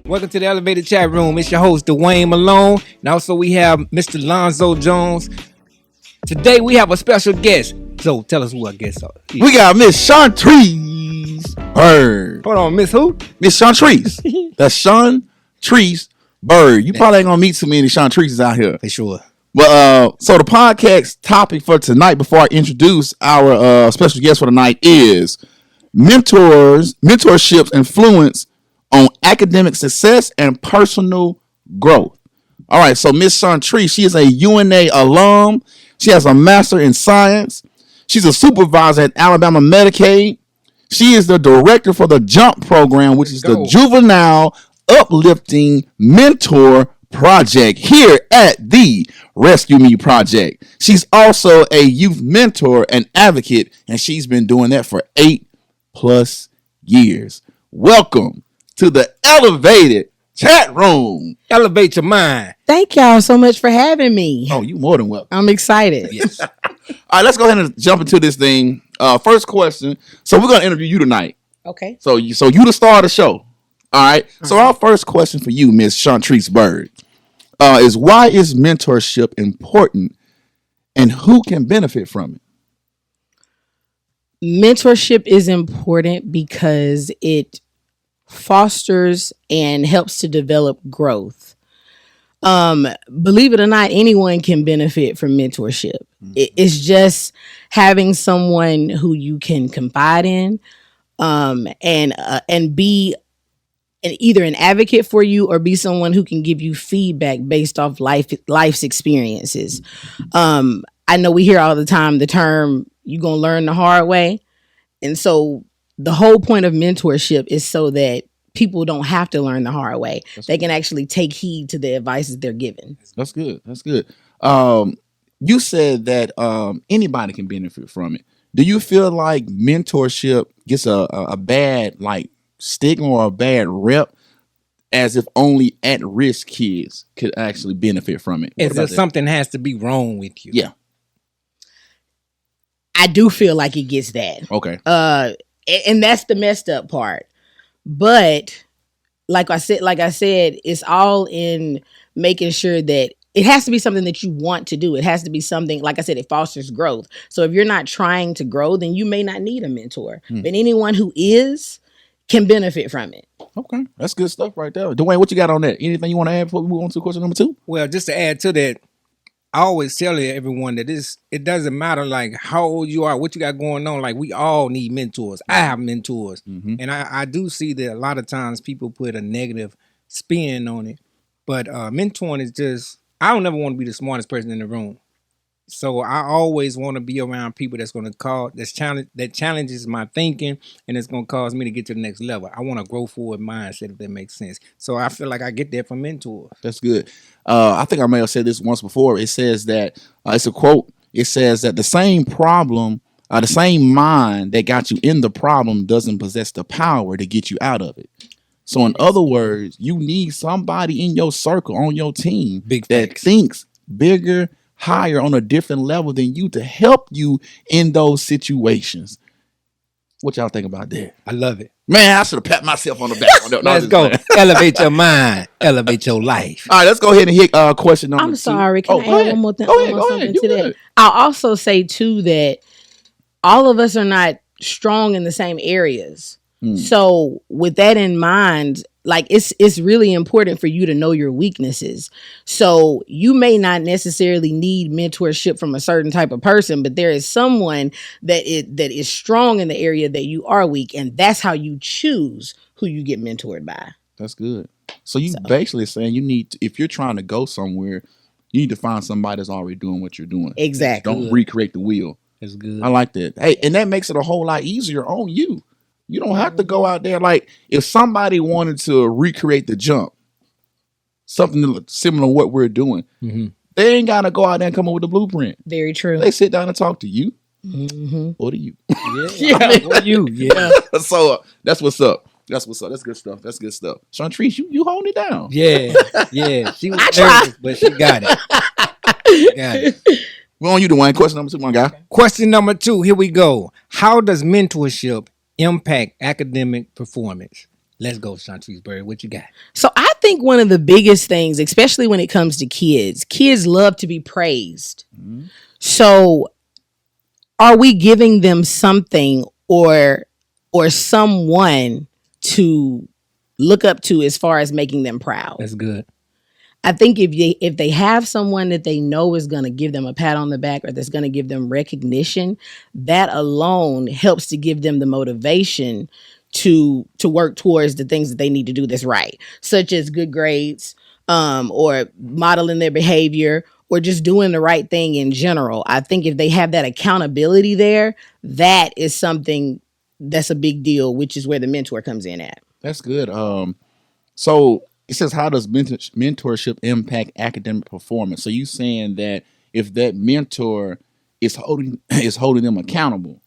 Welcome to the Elevated Chat Room. It's your host, Dwayne Malone. And also we have Mr. Lonzo Jones. Today we have a special guest. So tell us who our guest are. We got Miss Chantrice Bird. Hold on, Miss who? Miss Chantrice. That's Chantrice Bird. You probably ain't gonna meet too many Chantrices out here. For sure. But so the podcast topic for tonight, before I introduce our special guest for tonight, is mentorship's influence on academic success and personal growth. All right, so Miss Chantrice, she is a UNA alum. She has a master in science. She's a supervisor at Alabama Medicaid. She is the director for the JUMP program, which is the Juvenile Uplifting Mentor Project here at the Rescue Me Project. She's also a youth mentor and advocate, and she's been doing that for 8+ years. Welcome to the Elevated Chat Room. Elevate your mind. Thank y'all so much for having me. Oh, you more than welcome. I'm excited. Yes. All right, let's go ahead and jump into this thing. First question. So we're gonna interview you tonight. Okay. So you the star of the show. All right. So our first question for you, Miss Chantrice Bird, is why is mentorship important, and who can benefit from it? Mentorship is important because it fosters and helps to develop growth. Believe it or not, anyone can benefit from mentorship. It's just having someone who you can confide in, and be either an advocate for you or be someone who can give you feedback based off life's experiences. I know we hear all the time the term "you're gonna learn the hard way," and so the whole point of mentorship is so that people don't have to learn the hard way. They can actually take heed to the advice that they're given. That's good. That's good. You said that anybody can benefit from it. Do you feel like mentorship gets a bad stigma or a bad rep, as if only at-risk kids could actually benefit from it? As if something has to be wrong with you. Yeah. I do feel like it gets that. Okay. And that's the messed up part. But like I said, it's all in making sure that it has to be something that you want to do. It has to be something, like I said, it fosters growth. So if you're not trying to grow, then you may not need a mentor. But anyone who is can benefit from it. Okay. That's good stuff right there. Dwayne, what you got on that? Anything you want to add before we move on to question number 2? Well, just to add to that, I always tell everyone that it doesn't matter like how old you are, what you got going on. Like, we all need mentors. I have mentors. And I do see that a lot of times people put a negative spin on it. But mentoring is just, I don't ever want to be the smartest person in the room. So I always want to be around people that's going to that challenges my thinking, and it's going to cause me to get to the next level. I want a grow forward mindset, if that makes sense. So I feel like I get that from mentors. That's good. I think I may have said this once before. It says that, it's a quote. It says that the same mind that got you in the problem doesn't possess the power to get you out of it. So in other words, you need somebody in your circle, on your team, that thinks bigger, higher, on a different level than you, to help you in those situations. What y'all think about that? I love it. Man, I should have pat myself on the back. No, let's go. Elevate your mind. Elevate your life. All right, let's go ahead and hit question number 2. I'm sorry. Can I add one more thing? Go ahead. To that? I'll also say, too, that all of us are not strong in the same areas. So with that in mind, like it's really important for you to know your weaknesses. So you may not necessarily need mentorship from a certain type of person, but there is someone that is strong in the area that you are weak, and that's how you choose who you get mentored by. That's good. So basically saying you need to, if you're trying to go somewhere, you need to find somebody that's already doing what you're doing. Exactly. Don't recreate the wheel. That's good. I like that. Hey, and that makes it a whole lot easier on you. You don't have to go out there. Like, if somebody wanted to recreate the jump, something similar to what we're doing, they ain't got to go out there and come up with the blueprint. Very true. They sit down and talk to you. Or to you. Or you. Yeah. So that's what's up. That's good stuff. Chantrice, you hold it down. Yeah. She was nervous, but she got it. We're on you, Dwayne. Question number 2, my guy. Question number 2. Here we go. How does mentorship impact academic performance? Let's go, Chantriceberry. What you got? So I think one of the biggest things, especially when it comes to kids love to be praised. Mm-hmm. So are we giving them something or someone to look up to as far as making them proud? That's good. I think if they have someone that they know is going to give them a pat on the back or that's going to give them recognition, that alone helps to give them the motivation to work towards the things that they need to do that's right, such as good grades, or modeling their behavior, or just doing the right thing in general. I think if they have that accountability there, that is something that's a big deal, which is where the mentor comes in at. That's good. So it says, how does mentorship impact academic performance? So you saying that if that mentor is holding them accountable,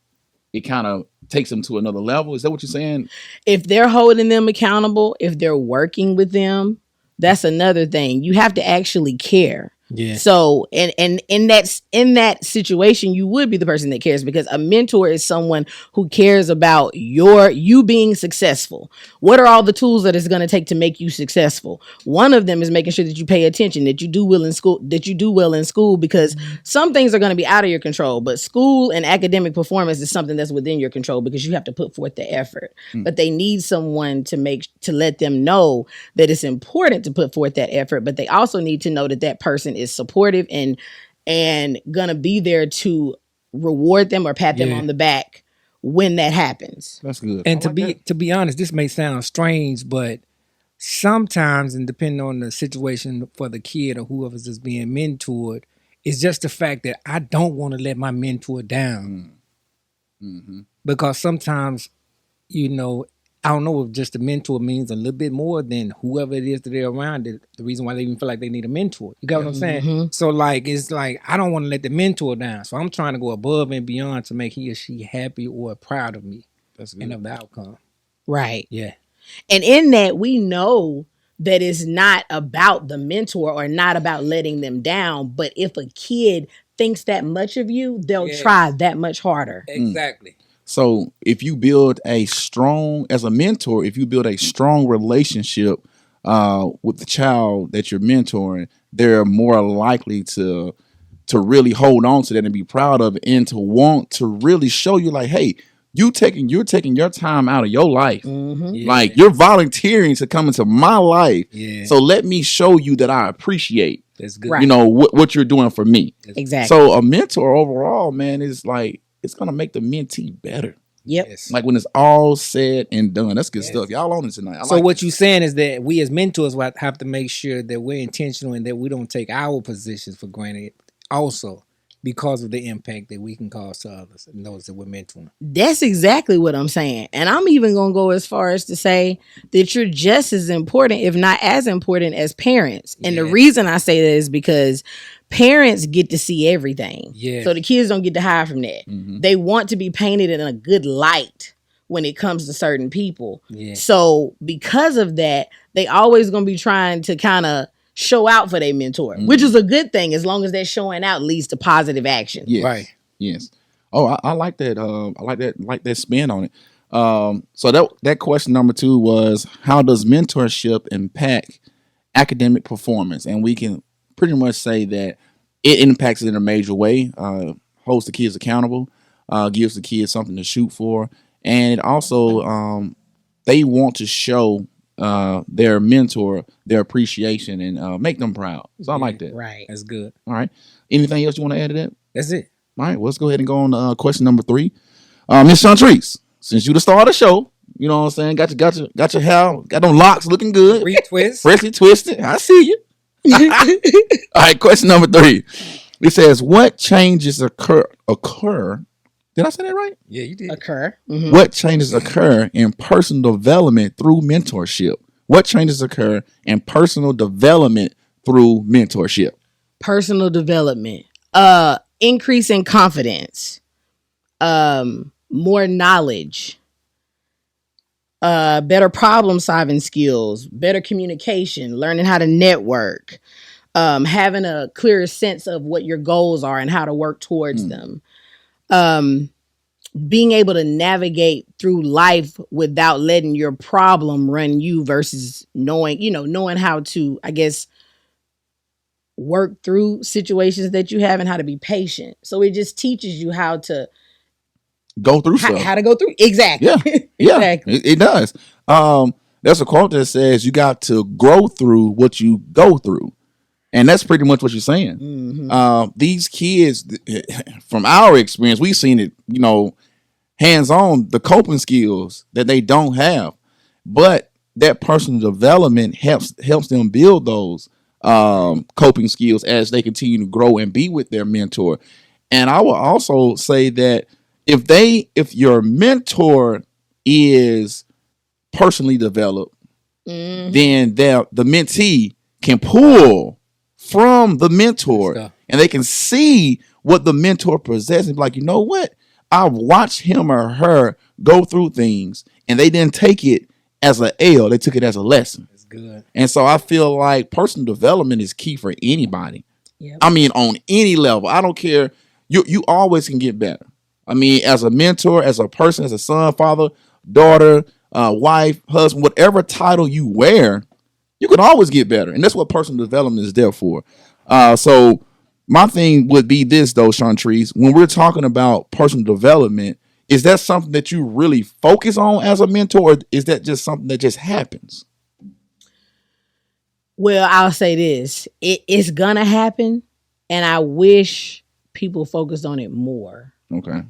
it kind of takes them to another level. Is that what you're saying? If they're holding them accountable, if they're working with them, that's another thing. You have to actually care. Yeah. So, and in that situation, you would be the person that cares, because a mentor is someone who cares about you being successful. What are all the tools that it's going to take to make you successful? One of them is making sure that you pay attention, that you do well in school, because some things are going to be out of your control, but school and academic performance is something that's within your control because you have to put forth the effort. But they need someone to let them know that it's important to put forth that effort, but they also need to know that that person is supportive and gonna be there to reward them or pat them on the back when that happens. That's good. And to be honest, this may sound strange, but sometimes, and depending on the situation for the kid or whoever's just being mentored, it's just the fact that I don't want to let my mentor down. Mm-hmm. Because sometimes, I don't know if just a mentor means a little bit more than whoever it is that they're around. The reason why they even feel like they need a mentor. You got what I'm saying? Mm-hmm. So it's like, I don't want to let the mentor down. So I'm trying to go above and beyond to make he or she happy or proud of me. That's good. And of the outcome. Right. Yeah. And in that, we know that it's not about the mentor or not about letting them down. But if a kid thinks that much of you, they'll try that much harder. Exactly. So if you build as a mentor, if you build a strong relationship with the child that you're mentoring, they're more likely to really hold on to that and be proud of it, and to want to really show you like, hey, you're taking your time out of your life. Mm-hmm. Yeah. Like, you're volunteering to come into my life. Yeah. So let me show you that I appreciate, that's good. Right. What you're doing for me. Exactly. So a mentor overall, man, is like, it's going to make the mentee better. Yep. Yes. Like when it's all said and done. That's good stuff. Y'all on it tonight. So what you're saying is that we as mentors have to make sure that we're intentional and that we don't take our positions for granted also, because of the impact that we can cause to others and those that we're mentoring. That's exactly what I'm saying. And I'm even going to go as far as to say that you're just as important, if not as important, as parents. And the reason I say that is because parents get to see everything. Yeah. So the kids don't get to hide from that. Mm-hmm. They want to be painted in a good light when it comes to certain people. Yeah. So because of that, they always going to be trying to kind of show out for their mentor, which is a good thing as long as that showing out leads to positive action. Yes. Right. Yes. Oh, I like that. I like that spin on it. So that question number 2 was, how does mentorship impact academic performance? And we can pretty much say that it impacts it in a major way. Holds the kids accountable, gives the kids something to shoot for, and it also they want to show their mentor their appreciation and make them proud. So I like that. Right. That's good. All right. Anything else you want to add to that? That's it. All right. Well, let's go ahead and go on to question number 3. Miss Chantrice, since you the star of the show, you know what I'm saying? Got your hair, got them locks looking good. Freshly twisted. I see you. All right. Question number 3. It says, what changes occur? Did I say that right? Yeah, you did. Occur. Mm-hmm. What changes occur in personal development through mentorship? What changes occur in personal development through mentorship? Personal development. Increase in confidence. More knowledge. Better problem solving skills. Better communication. Learning how to network. Having a clearer sense of what your goals are and how to work towards them. being able to navigate through life without letting your problem run you versus knowing how to, I guess, work through situations that you have and how to be patient. So it just teaches you how to go through stuff. How to go through. Exactly. Yeah. Exactly. It does. There's a quote that says you got to grow through what you go through. And that's pretty much what you're saying. Mm-hmm. These kids, from our experience, we've seen it, hands-on, the coping skills that they don't have. But that personal development helps them build those coping skills as they continue to grow and be with their mentor. And I will also say that if your mentor is personally developed, then the mentee can pull from the mentor and they can see what the mentor possesses and be like, you know what? I've watched him or her go through things and they didn't take it as an L. They took it as a lesson. That's good. And so I feel like personal development is key for anybody. Yep. I mean, on any level. I don't care. You always can get better. I mean, as a mentor, as a person, as a son, father, daughter, wife, husband, whatever title you wear, you can always get better. And that's what personal development is there for. So my thing would be this, though, Chantrice, when we're talking about personal development, is that something that you really focus on as a mentor, or is that just something that just happens? Well, I'll say this. It's going to happen, and I wish people focused on it more. Okay.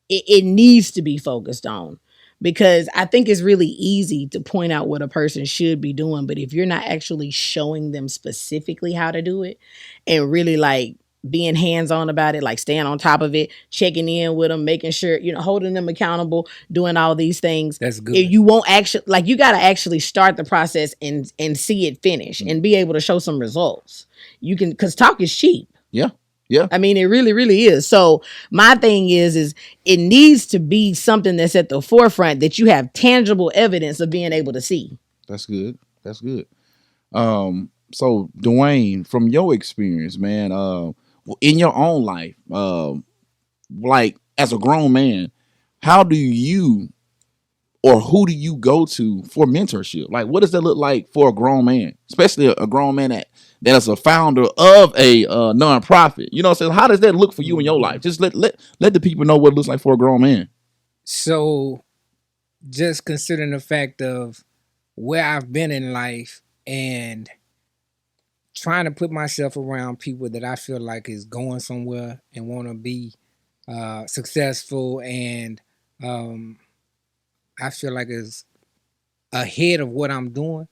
It needs to be focused on, because I think it's really easy to point out what a person should be doing, but if you're not actually showing them specifically how to do it and really like being hands-on about it, like staying on top of it, checking in with them, making sure, holding them accountable, doing all these things. That's good. You won't actually, like, you got to actually start the process and see it finish and be able to show some results. You can, because talk is cheap. Yeah. Yeah. I mean, it really, really is. So my thing is it needs to be something that's at the forefront that you have tangible evidence of being able to see. That's good. That's good. So Dwayne, from your experience, man, in your own life, like as a grown man, how do you or who do you go to for mentorship? Like, what does that look like for a grown man, especially a grown man that is a founder of a nonprofit? You know what I'm saying? How does that look for you in your life? Just let the people know what it looks like for a grown man. So just considering the fact of where I've been in life and trying to put myself around people that I feel like is going somewhere and want to be successful, and I feel like is ahead of what I'm doing,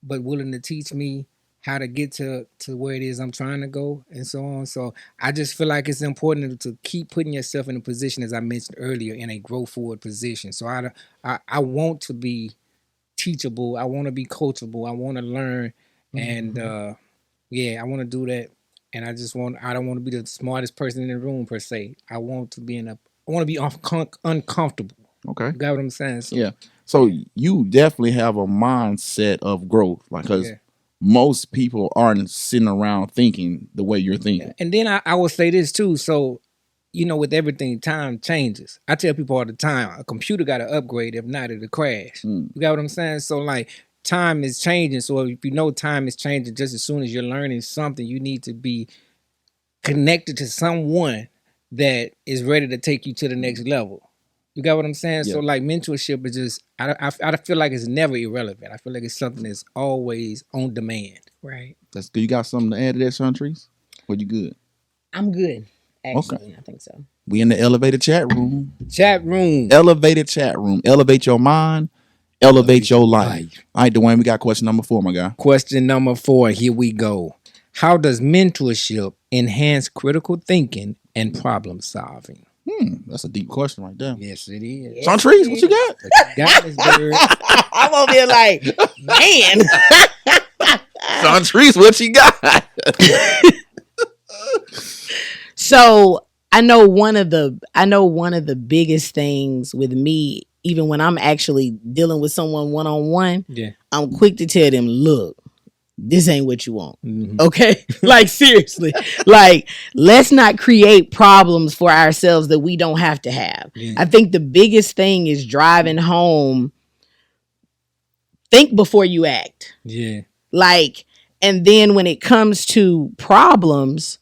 but willing to teach me how to get to where it is I'm trying to go, and so on. So I just feel like it's important to keep putting yourself in a position, as I mentioned earlier, in a grow forward position. So I want to be teachable. I want to be coachable. I want to learn, and I want to do that. And I don't want to be the smartest person in the room per se. I want to be uncomfortable. Okay. You got what I'm saying? So, yeah. So you definitely have a mindset of growth, like, because most people aren't sitting around thinking the way you're thinking. Yeah. And then I will say this too. So, with everything, time changes. I tell people all the time, a computer got to upgrade. If not, it'll crash. You got what I'm saying? So, like, time is changing. So if you know time is changing, just as soon as you're learning something, you need to be connected to someone that is ready to take you to the next level. You got what I'm saying? Yeah. So like mentorship is just, I feel like it's never irrelevant. I feel like it's something that's always on demand. Right. That's good. You got something to add to that, Chantrice? Or you good? I'm good. Actually, okay. I think so. We in the elevated chat room. Elevated chat room. Elevate your mind. Elevate your life. All right, Dwayne, we got question number 4, my guy. Question number 4. Here we go. How does mentorship enhance critical thinking and problem solving? That's a deep question right there. Yes, it is. Yes, Chantrice, what you got? Got this bird. I'm over here like, man. Chantrice, what you got? So I know one of the biggest things with me, even when I'm actually dealing with someone one-on-one, I'm quick to tell them, look, this ain't what you want. Mm-hmm. Okay? Like, seriously. Like, let's not create problems for ourselves that we don't have to have. Yeah. I think the biggest thing is driving home. Think before you act. Yeah. Like, and then when it comes to problems,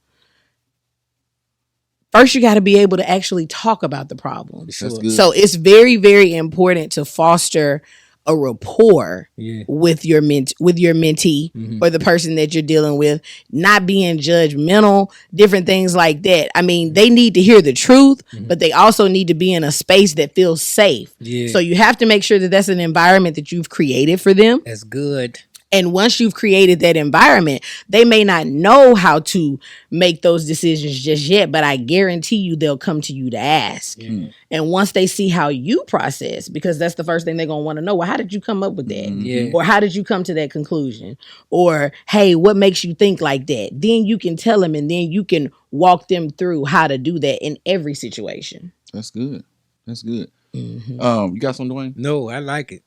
first you got to be able to actually talk about the problem. Sure. That's good. So it's very, very important to foster a rapport with your mentee or the person that you're dealing with, not being judgmental, different things like that. I mean, they need to hear the truth, but they also need to be in a space that feels safe. Yeah. So you have to make sure that that's an environment that you've created for them. That's good. And once you've created that environment, they may not know how to make those decisions just yet, but I guarantee you they'll come to you to ask. Mm. And once they see how you process, because that's the first thing they're going to want to know, well, how did you come up with that? Yeah. Or how did you come to that conclusion? Or, hey, what makes you think like that? Then you can tell them, and then you can walk them through how to do that in every situation. That's good. That's good. Mm-hmm. You got something, Dwayne? No, I like it.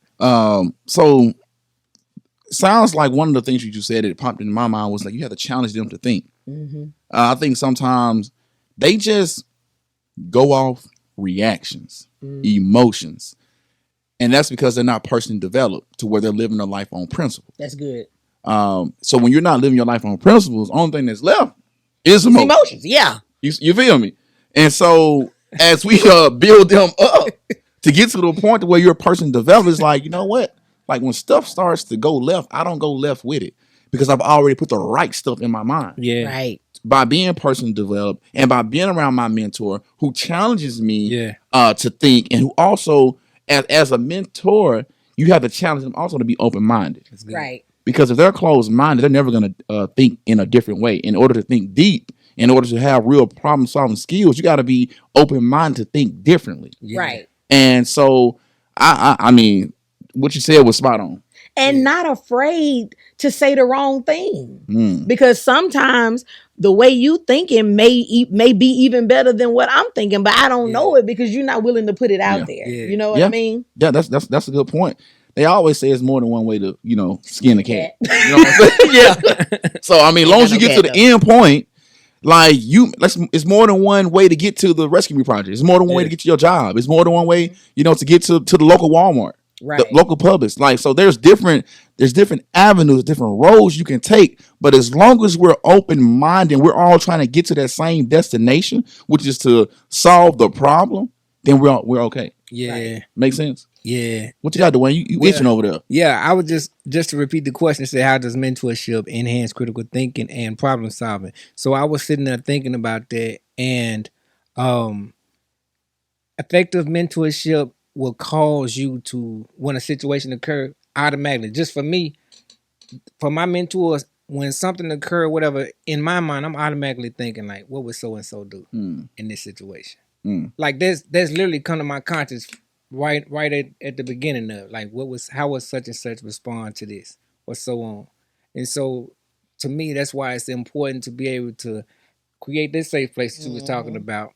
So sounds like one of the things you just said that popped in my mind was like you have to challenge them to think. Mm-hmm. I think sometimes they just go off reactions, emotions, and that's because they're not personally developed to where they're living their life on principle. That's good. So when you're not living your life on principles, the only thing that's left is Emotions. Yeah. You feel me? And so as we build them up to get to the point to where you're a person developed, it's like, you know what? Like when stuff starts to go left, I don't go left with it because I've already put the right stuff in my mind. Yeah. Right. By being person developed and by being around my mentor who challenges me to think, and who also as a mentor, you have to challenge them also to be open-minded. Right. Because if they're closed-minded, they're never going to think in a different way. In order to think deep, in order to have real problem-solving skills, you got to be open-minded to think differently. Yeah. Right. And so, I mean, what you said was spot on. And not afraid to say the wrong thing. Because sometimes the way you thinking may be even better than what I'm thinking, but I don't know it because you're not willing to put it out there. Yeah. You know what I mean? Yeah, that's a good point. They always say it's more than one way to, skin a cat. You know what I'm saying? Yeah. So I mean, as long as you get to the end point, like it's more than one way to get to the rescue me project. It's more than one way to get to your job. It's more than one way, to get to the local Walmart. Right. The local Publix. Like, so there's different avenues, different roads you can take. But as long as we're open-minded, we're all trying to get to that same destination, which is to solve the problem, then we're okay. Yeah. Right. Make sense? Yeah. What you got, Dwayne? You itching over there. Yeah, I would just to repeat the question, say how does mentorship enhance critical thinking and problem solving? So I was sitting there thinking about that, and effective mentorship will cause you to, when a situation occurs, automatically. Just for me, for my mentors, when something occurred, whatever, in my mind, I'm automatically thinking like, what would so and so do in this situation? Like that's literally come to my conscience right at the beginning of like how was such and such respond to this or so on. And so to me, that's why it's important to be able to create this safe place that you was talking about,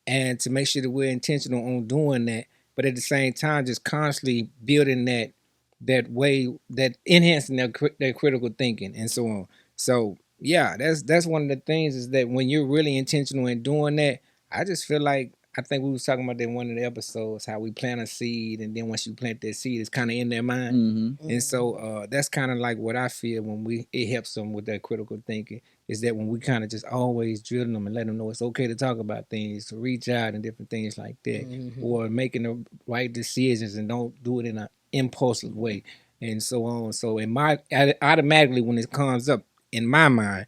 and to make sure that we're intentional on doing that, but at the same time just constantly building that way, that enhancing their critical thinking and so on. So yeah, that's one of the things, is that when you're really intentional in doing that, I just feel like, I think we was talking about that in one of the episodes, how we plant a seed, and then once you plant that seed, it's kind of in their mind. And so that's kind of like what I feel when it helps them with that critical thinking, is that when we kind of just always drill them and let them know it's okay to talk about things, to reach out and different things like that, or making the right decisions and don't do it in an impulsive way and so on. So automatically when it comes up in my mind,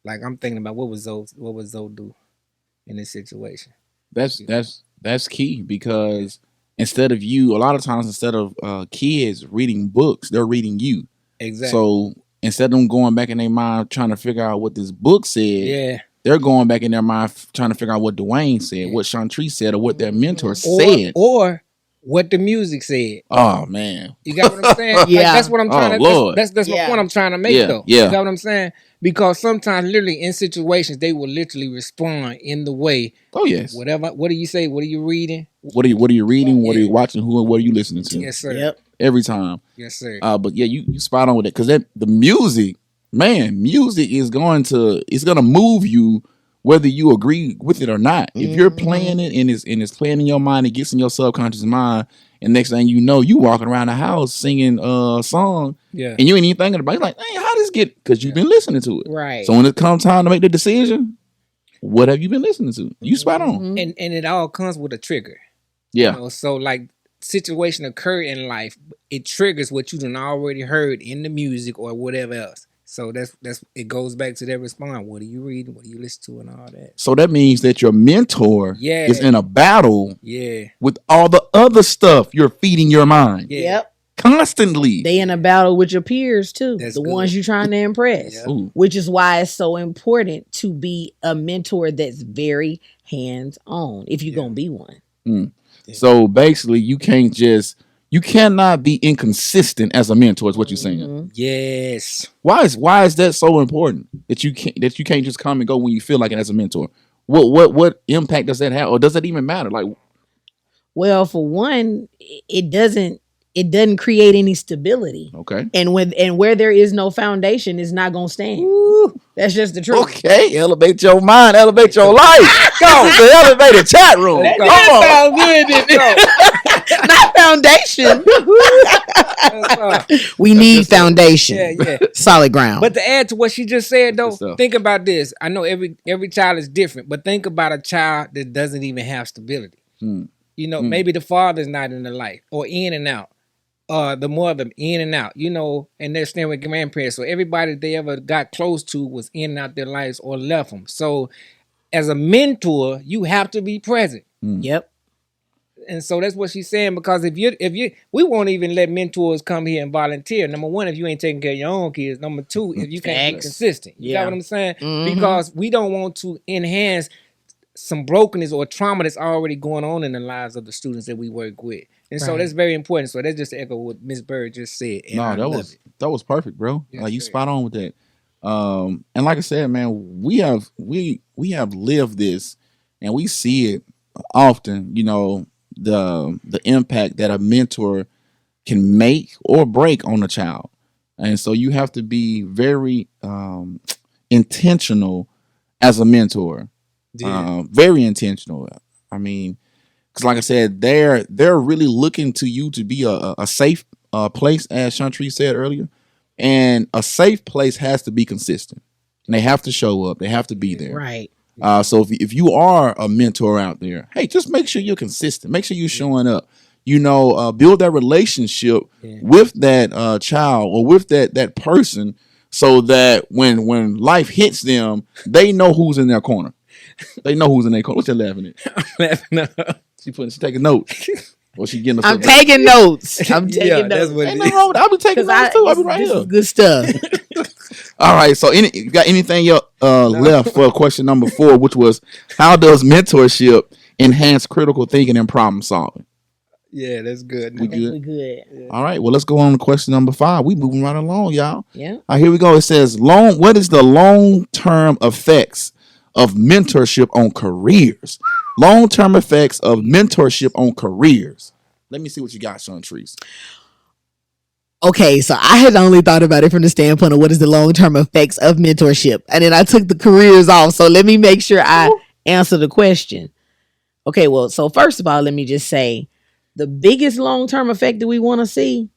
like I'm thinking about what would Zoe do in this situation. That's key, because a lot of times instead of kids reading books, they're reading you. Exactly. So instead of them going back in their mind trying to figure out what this book said, they're going back in their mind trying to figure out what Dwayne said, what Chantrese said, or what their mentor said, or what the music said. Oh man, you got what I'm saying? Yeah, like, that's what I'm trying to. Lord. That's my point I'm trying to make though. Yeah, you got what I'm saying? Because sometimes, literally in situations, they will literally respond in the way. Oh yes. Whatever. What do you say? What are you reading? What are you reading? What are you watching? What are you listening to? Yes, sir. Yep. Every time. Yes, sir. But yeah, you spot on with it, because the music man, music is going to move you whether you agree with it or not. If you're playing it and it's playing in your mind, it gets in your subconscious mind, and next thing you know, you walking around the house singing a song, Yeah. and you ain't even thinking about it. You're like, hey, how this get? Because you've been listening to it, Right. So when it comes time to make the decision, what have you been listening to? You spot on. And it all comes with a trigger. Yeah. You know, so like situation occur in life, it triggers what you done already heard in the music or whatever else. So that's it goes back to that response. What are you reading? What do you listen to and all that? So that means that your mentor is in a battle with all the other stuff you're feeding your mind. Yeah. Yep. Constantly. They in a battle with your peers too. That's the good. ones you're trying to impress. Yeah. Which is why it's so important to be a mentor that's very hands-on if you're gonna be one. So basically you cannot be inconsistent as a mentor is what you're saying. Yes. Why is that so important that you can't just come and go when you feel like it as a mentor? What impact does that have, or does it even matter? Like, well, for one, it doesn't create any stability. Okay. And where there is no foundation, it's not gonna stand. Woo. That's just the truth. Okay, elevate your mind, elevate your life. Go to the elevated chat room. That Come on. sound good, didn't it? Not foundation. We need foundation. Yeah. Solid ground. But to add to what she just said, though, Good stuff. think about this. I know every child is different, but think about a child that doesn't even have stability. You know, maybe the father's not in the life or in and out. The mother in and out, you know, and they're staying with grandparents. So everybody they ever got close to was in and out their lives or left them. So as a mentor, you have to be present. Yep. And so that's what she's saying, because if you we won't even let mentors come here and volunteer. Number one, if you ain't taking care of your own kids. Number two, if you can't be consistent. You got what I'm saying? Because we don't want to enhance some brokenness or trauma that's already going on in the lives of the students that we work with. And so that's very important. So that's just to echo what Ms. Bird just said. And that was perfect, bro. Yes, like you sir. spot on with that. And like I said, man, we have lived this, and we see it often. You know, the impact that a mentor can make or break on a child, and so you have to be very intentional as a mentor. Very intentional. I mean, because like I said, they're really looking to you to be a safe place, as Chantrese said earlier. And a safe place has to be consistent. And they have to show up. They have to be there. Right. So if you are a mentor out there, hey, just make sure you're consistent. Make sure you're showing up. You know, build that relationship with that child or with that person, so that when life hits them, they know who's in their corner. They know who's in their corner. What you laughing at? I'm laughing at She's taking notes. Or she getting I'm taking notes. I'm taking notes. That's what Ain't it nothing is. wrong with that. I'll be taking notes too. I'll be right This here. is good stuff. All right. So you got anything left for question number 4, which was, how does mentorship enhance critical thinking and problem solving? Yeah, that's good. We good? We good. All right. Well, let's go on to question number 5. We moving right along, y'all. Yeah. All right, here we go. It says, what is the long-term effects of mentorship on careers? Long-term effects of mentorship on careers. Let me see what you got, Chantrese. Okay, so I had only thought about it from the standpoint of what is the long-term effects of mentorship. And then I took the careers off. So let me make sure I answer the question. Okay, well, so first of all, let me just say the biggest long-term effect that we want to see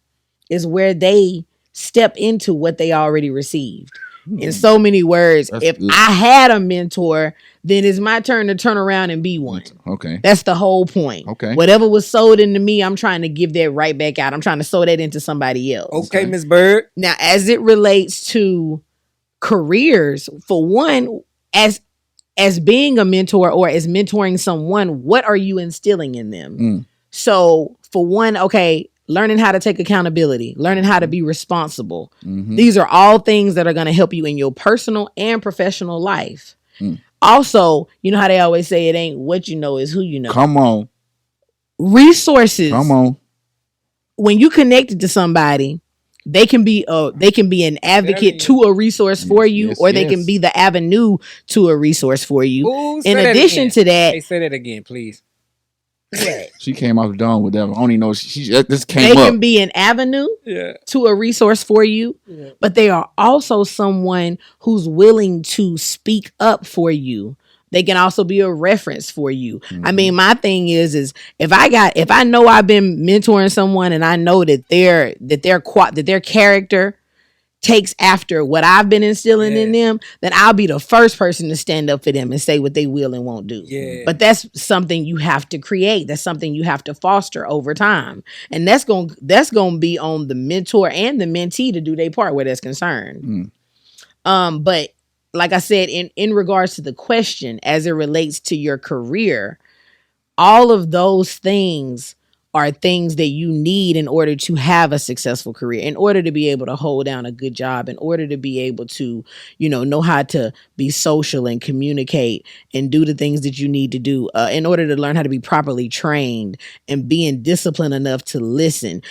is where they step into what they already received. In so many words, if I had a mentor, then it's my turn to turn around and be one. Okay. That's the whole point. Okay. Whatever was sold into me, I'm trying to give that right back out. I'm trying to sow that into somebody else. Okay, Ms. Bird. Now, as it relates to careers, for one, as being a mentor or as mentoring someone, what are you instilling in them? So for one, okay, learning how to take accountability, learning how to be responsible. These are all things that are going to help you in your personal and professional life. Also, you know how they always say it ain't what you know, is who you know. Come on. Resources. Come on. When you connected to somebody, they can be an advocate to a resource for you, or they can be the avenue to a resource for you. Ooh, in addition to that, hey, say that again, please. What? She came off the dome with that. I don't even know. She just came They up. can be an avenue to a resource for you, but they are also someone who's willing to speak up for you. They can also be a reference for you. I mean, my thing is if I know I've been mentoring someone and I know that their character takes after what I've been instilling in them, then I'll be the first person to stand up for them and say what they will and won't do. Yeah. But that's something you have to create. That's something you have to foster over time. And that's going to be on the mentor and the mentee to do their part where that's concerned. But like I said, in regards to the question as it relates to your career, all of those things are things that you need in order to have a successful career, in order to be able to hold down a good job, in order to be able to, know how to be social and communicate and do the things that you need to do, in order to learn how to be properly trained and being disciplined enough to listen,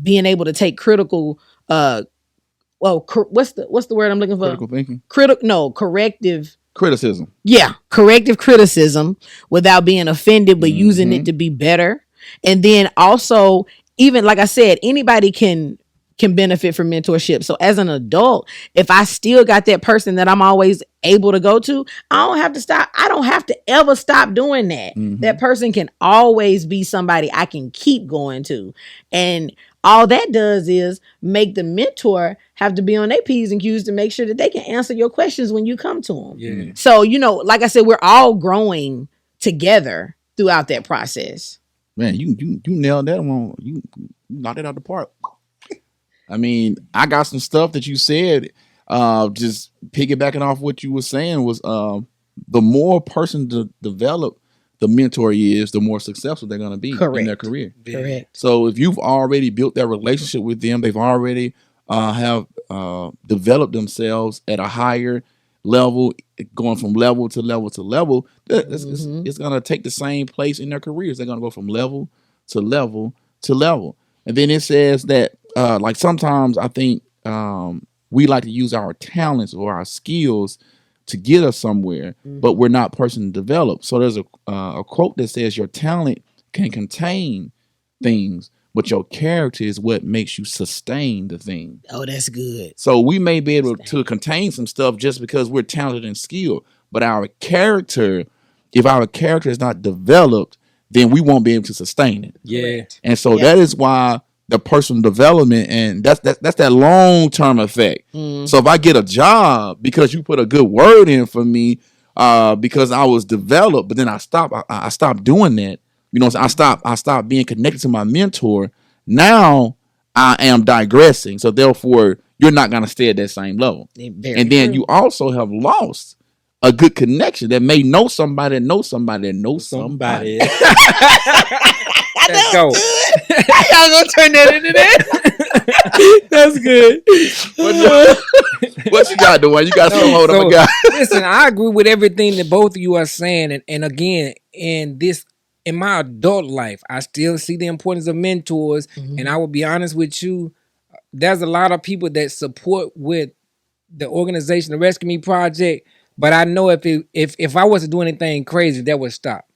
being able to take critical, what's the word I'm looking for? Critical thinking. Corrective Criticism. Yeah, corrective criticism without being offended, but using it to be better. And then also, even like I said, anybody can benefit from mentorship. So as an adult, if I still got that person that I'm always able to go to, I don't have to stop. I don't have to ever stop doing that. That person can always be somebody I can keep going to. And all that does is make the mentor have to be on their P's and Q's to make sure that they can answer your questions when you come to them. Yeah. So, like I said, we're all growing together throughout that process. Man, you nailed that one. You knocked it out the park. I mean, I got some stuff that you said. Just piggybacking off what you were saying was the more a person to develop the mentor is, the more successful they're going to be in their career. Correct. So if you've already built that relationship with them, they've already have developed themselves at a higher level, going from level to level to level. It's going to take the same place in their careers. They're going to go from level to level to level. And then it says that like sometimes I think we like to use our talents or our skills to get us somewhere, but we're not person developed. So there's a quote that says your talent can contain things, but your character is what makes you sustain the thing. Oh, that's good. So we may be able to contain some stuff just because we're talented and skilled, but our character, if our character is not developed, then we won't be able to sustain it. Yeah. And so that is why the personal development, and that's that long-term effect. So if I get a job because you put a good word in for me, because I was developed, but then I stopped doing that. I stopped being connected to my mentor. Now I am digressing. So therefore, you're not going to stay at that same level. And then you also have lost a good connection that may know somebody that knows somebody that knows somebody. Let's go. Y'all gonna turn that into that? That's good. What you got, Dwayne? You got some hold up a guy. Listen, I agree with everything that both of you are saying. And again, in my adult life, I still see the importance of mentors. And I will be honest with you, there's a lot of people that support with the organization, the Rescue Me Project. But I know if I wasn't doing anything crazy, that would stop.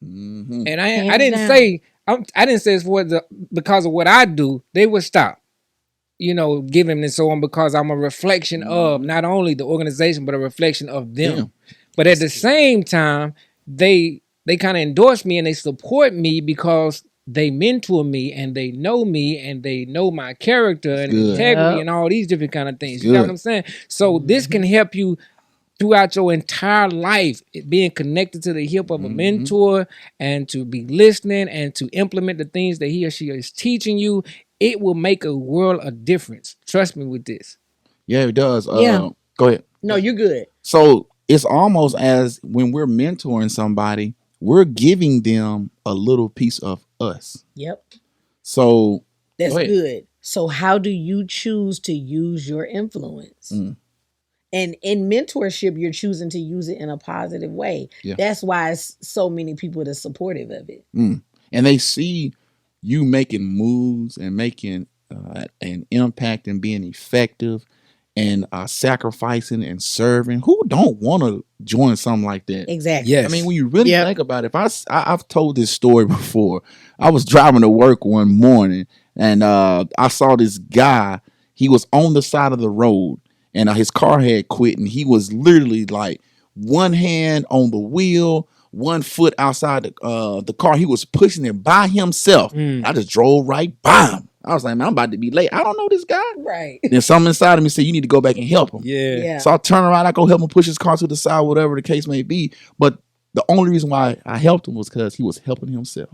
And I didn't say it's because of what I do. They would stop, giving and so on, because I'm a reflection of not only the organization but a reflection of them. Yeah. But at the same time, they kind of endorse me and they support me because they mentor me and they know me and they know my character and integrity and all these different kind of things. You know what I'm saying? So this can help you throughout your entire life, being connected to the hip of a mentor and to be listening and to implement the things that he or she is teaching you. It will make a world of difference. Trust me with this. Yeah, it does. Yeah. Go ahead. No, you're good. So it's almost as when we're mentoring somebody, we're giving them a little piece of us. Yep. So that's good. So how do you choose to use your influence? And in mentorship, you're choosing to use it in a positive way. Yeah. That's why it's so many people that are supportive of it. And they see you making moves and making an impact and being effective. and sacrificing and serving. Who don't want to join something like that? Exactly. Yes. I mean, when you really think about it, I've told this story before. I was driving to work one morning and I saw this guy. He was on the side of the road and his car had quit, and he was literally like one hand on the wheel, one foot outside the car. He was pushing it by himself. I just drove right by him. I was like, man, I'm about to be late. I don't know this guy. Right. Then something inside of me said, you need to go back and help him. Yeah. So I turn around, I go help him push his car to the side, whatever the case may be. But the only reason why I helped him was because he was helping himself.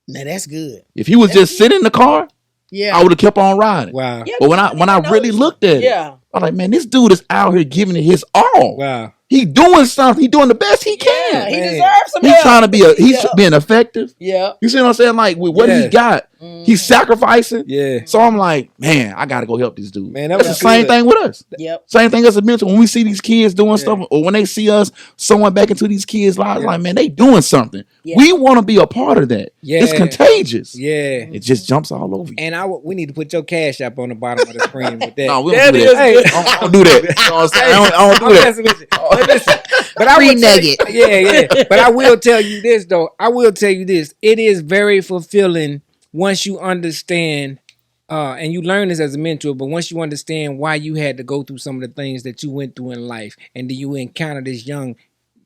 Now that's good. If he was just sitting in the car, I would have kept on riding. Wow. Yeah, But when I really looked at it, I was like, man, this dude is out here giving it his all. Wow. He's doing something. He's doing the best he can. Yeah, he Man. deserves some He's help. trying to be he's being effective. Yeah. You see what I'm saying? Like with what Yeah. he got, he's sacrificing. Yeah. So I'm like, man, I gotta go help this dude. Man, that That's was the same good. thing with us. Yep. Same thing as a mentor. When we see these kids doing stuff, or when they see us sewing back into these kids' lives, like, man, they doing something. Yeah. We want to be a part of that. Yeah. It's contagious. Yeah. It just jumps all over you. And we need to put your cash up on the bottom of the screen with that. No, we don't do that. Hey. I don't do that. You know what I'm saying? I don't do I'm that. messing with you. But listen, but I Free will tell nugget. you, yeah. But I will tell you this though. I will tell you this. It is very fulfilling once you understand, and you learn this as a mentor. But once you understand why you had to go through some of the things that you went through in life, and then you encounter this young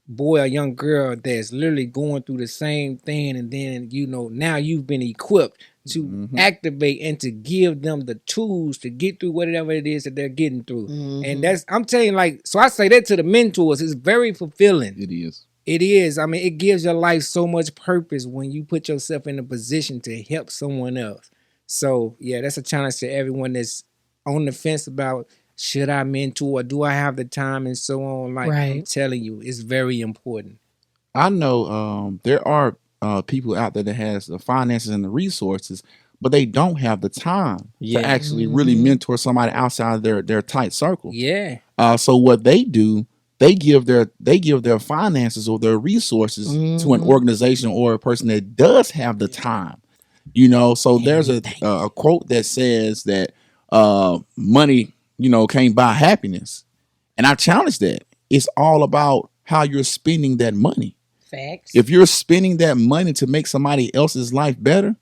boy or young girl that's literally going through the same thing, and then now you've been equipped to activate and to give them the tools to get through whatever it is that they're getting through. And I'm telling you, like, so I say that to the mentors, it's very fulfilling. It is. It is. I mean, it gives your life so much purpose when you put yourself in a position to help someone else. So yeah, that's a challenge to everyone that's on the fence about, should I mentor or do I have the time and so on. Like, I'm telling you, it's very important. I know there are people out there that has the finances and the resources, but they don't have the time to actually really mentor somebody outside their tight circle. Yeah. So what they do, they give their finances or their resources to an organization or a person that does have the time. So there's a quote that says that money, can't buy happiness. And I challenge that. It's all about how you're spending that money. Facts. If you're spending that money to make somebody else's life better,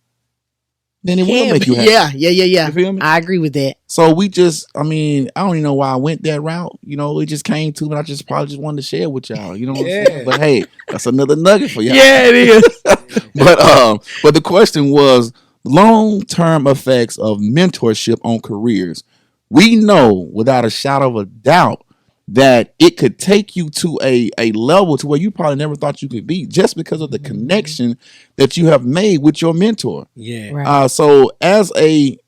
then it will make you happy. Yeah. You feel me? I agree with that. So I don't even know why I went that route. It just came to me. I probably just wanted to share with y'all. You know what I'm saying? But hey, that's another nugget for y'all. Yeah, it is. But the question was long-term effects of mentorship on careers. We know without a shadow of a doubt that it could take you to a level to where you probably never thought you could be, just because of the connection that you have made with your mentor. Yeah. Right. So as a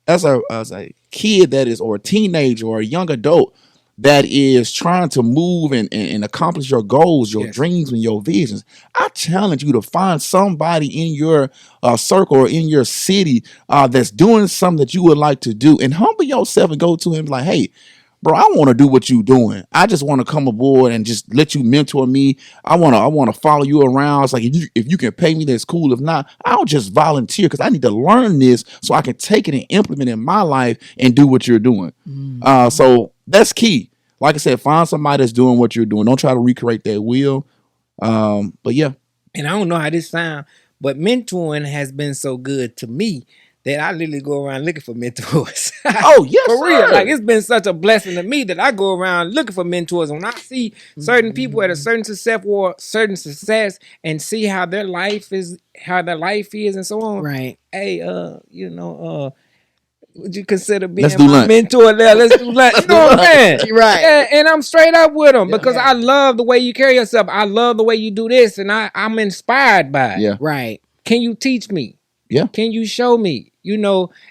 kid that is, or a teenager or a young adult that is trying to move and accomplish your goals, your dreams, and your visions, I challenge you to find somebody in your circle or in your city that's doing something that you would like to do, and humble yourself and go to him like, hey, bro, I want to do what you're doing. I just want to come aboard and just let you mentor me. I want to follow you around. It's like, if you can pay me, that's cool. If not, I'll just volunteer because I need to learn this so I can take it and implement it in my life and do what you're doing. So that's key. Like I said, find somebody that's doing what you're doing. Don't try to recreate that wheel. But yeah. And I don't know how this sounds, but mentoring has been so good to me that I literally go around looking for mentors. Oh, yes, for real. sir. Like, it's been such a blessing to me that I go around looking for mentors. When I see certain people at a certain success and see how their life is and so on. Right. Hey, would you consider being Let's do my lunch. mentor there? Let's do lunch. You know what I'm saying? You're right. And I'm straight up with them because I love the way you carry yourself. I love the way you do this, and I'm inspired by it. Yeah. Right. Can you teach me? Yeah. Can you show me?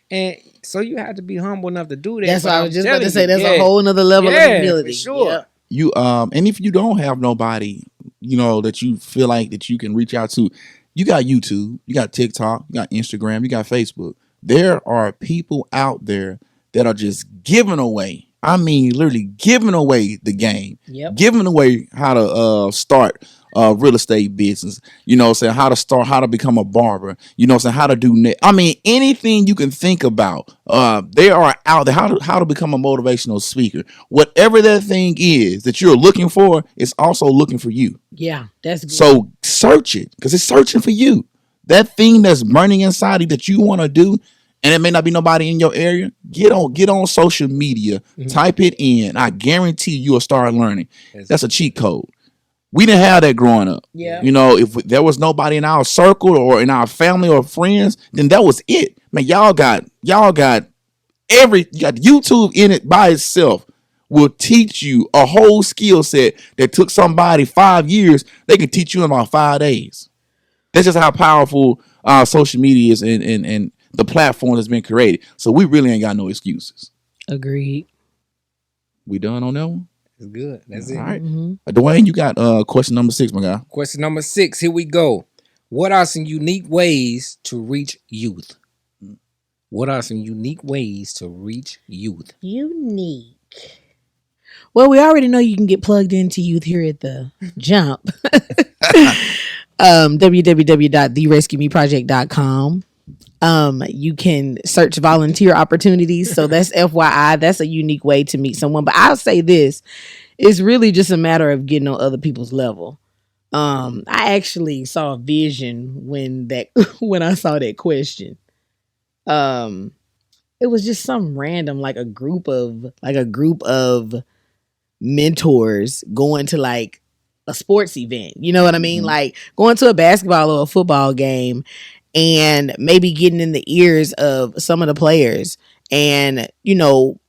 And so you have to be humble enough to do that. That's But what I I'm was just about to telling say. you, That's a whole nother level of humility. For sure. Yeah. You and if you don't have nobody, that you feel like that you can reach out to, you got YouTube, you got TikTok, you got Instagram, you got Facebook. There are people out there that are just giving away. I mean, literally giving away the game, Yep. giving away how to start real estate business. You know what I'm saying? How to start, how to become a barber. You know what I'm saying? How to do net. I mean, anything you can think about. They are out there. How to become a motivational speaker. Whatever that thing is that you're looking for, it's also looking for you. Yeah, that's good. So search it because it's searching for you. That thing that's burning inside you that you want to do, and it may not be nobody in your area. Get on social media. Type it in. I guarantee you'll start learning. That's a cheat code. We didn't have that growing up. Yeah. You know, if there was nobody in our circle or in our family or friends, then that was it. Man, y'all got YouTube in it by itself will teach you a whole skill set that took somebody 5 years. They can teach you in about 5 days. That's just how powerful social media is and the platform that's been created. So we really ain't got no excuses. Agreed. We done on that one? It's good. That's it. All right. Dwayne, you got question number 6, my guy. Question number 6. Here we go. What are some unique ways to reach youth? What are some unique ways to reach youth? Unique. Well, we already know you can get plugged into youth here at the Jump. www.therescuemeproject.com. You can search volunteer opportunities. So that's FYI. That's a unique way to meet someone. But I'll say this. It's really just a matter of getting on other people's level. I actually saw a vision when I saw that question. It was just some random, like a group of mentors going to like a sports event. You know what I mean? Like going to a basketball or a football game and maybe getting in the ears of some of the players and, you know,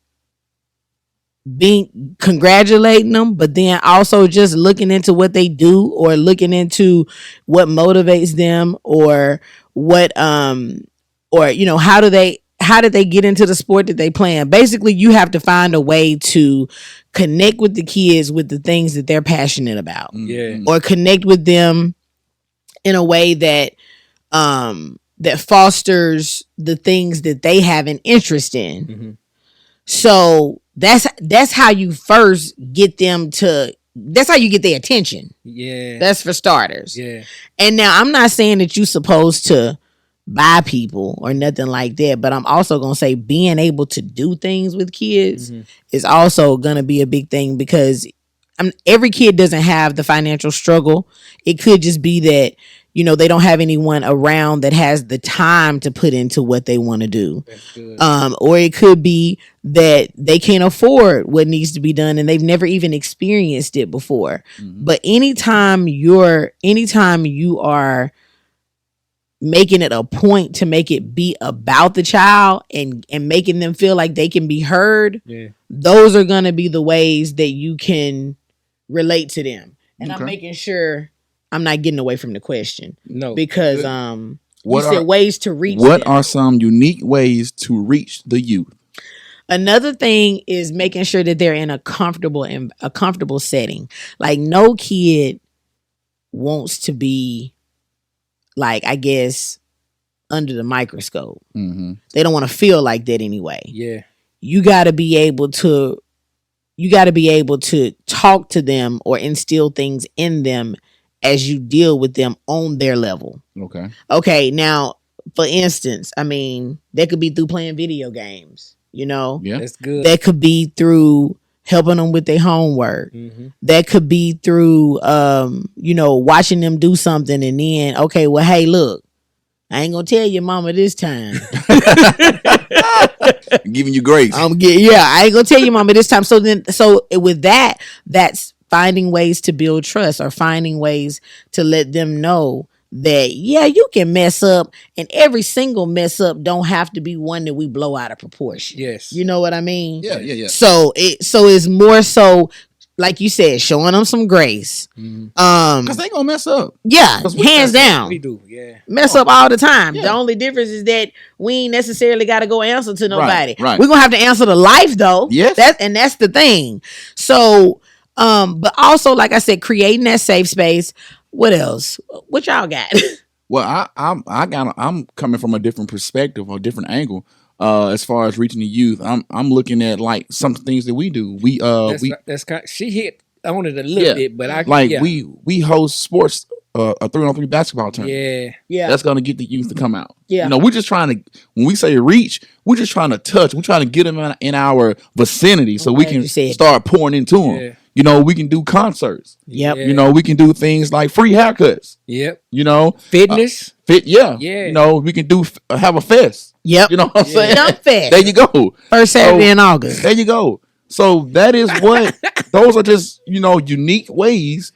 congratulating them, but then also just looking into what they do or looking into what motivates them or what, or, you know, how did they get into the sport that they play in? Basically, you have to find a way to connect with the kids with the things that they're passionate about. Yeah. Or connect with them in a way that that fosters the things that they have an interest in. Mm-hmm. So that's how you first get them to, that's how you get their attention. Yeah. That's for starters. Yeah. And now I'm not saying that you're supposed to buy people or nothing like that, but I'm also going to say being able to do things with kids is also going to be a big thing because every kid doesn't have the financial struggle. It could just be that, you know, they don't have anyone around that has the time to put into what they want to do. That's good. Or it could be that they can't afford what needs to be done and they've never even experienced it before. But anytime you are making it a point to make it be about the child and making them feel like they can be heard, those are going to be the ways that you can relate to them. And I'm making sure I'm not getting away from the question. No. Because you said ways to reach What them. are some unique ways to reach the youth? Another thing is making sure that they're in a comfortable setting. Like no kid wants to be, like, I guess, under the microscope. They don't want to feel like that anyway. Yeah. You got to be able to talk to them or instill things in them as you deal with them on their level. Okay. Now, for instance, I mean, that could be through playing video games, you know? Yeah. That's good. That could be through helping them with their homework. That could be through, you know, watching them do something and then, okay, well, hey, look, I ain't gonna tell your mama this time. Giving you grace. I ain't gonna tell your mama this time. So with that, that's finding ways to build trust or finding ways to let them know that, yeah, you can mess up and every single mess up don't have to be one that we blow out of proportion. Yes. You know what I mean? Yeah. So it's more so, like you said, showing them some grace. Because they gonna mess up. Yeah, hands down. We do, yeah. Mess up all the time. Yeah. The only difference is that we ain't necessarily got to go answer to nobody. Right. We're gonna have to answer to life though. Yes. That's the thing. So, but also, like I said, creating that safe space. What else? What y'all got? Well, I'm coming from a different perspective or a different angle. As far as reaching the youth, I'm looking at like some things that we do. She hit on it a little bit, but we host sports, a 3-on-3 basketball tournament. Yeah. That's gonna get the youth to come out. Yeah. You know, we're just trying to, when we say reach, we're just trying to touch. We're trying to get them in our vicinity so we can start pouring into them. Yeah. You know, we can do concerts. Yep. You know, we can do things like free haircuts. Yep. You know, fitness. Yeah. Yeah. You know, we can have a fest. Yep. You know what I'm saying? Jump fest. There you go. First Saturday in August. There you go. So that is what those are, just, you know, unique ways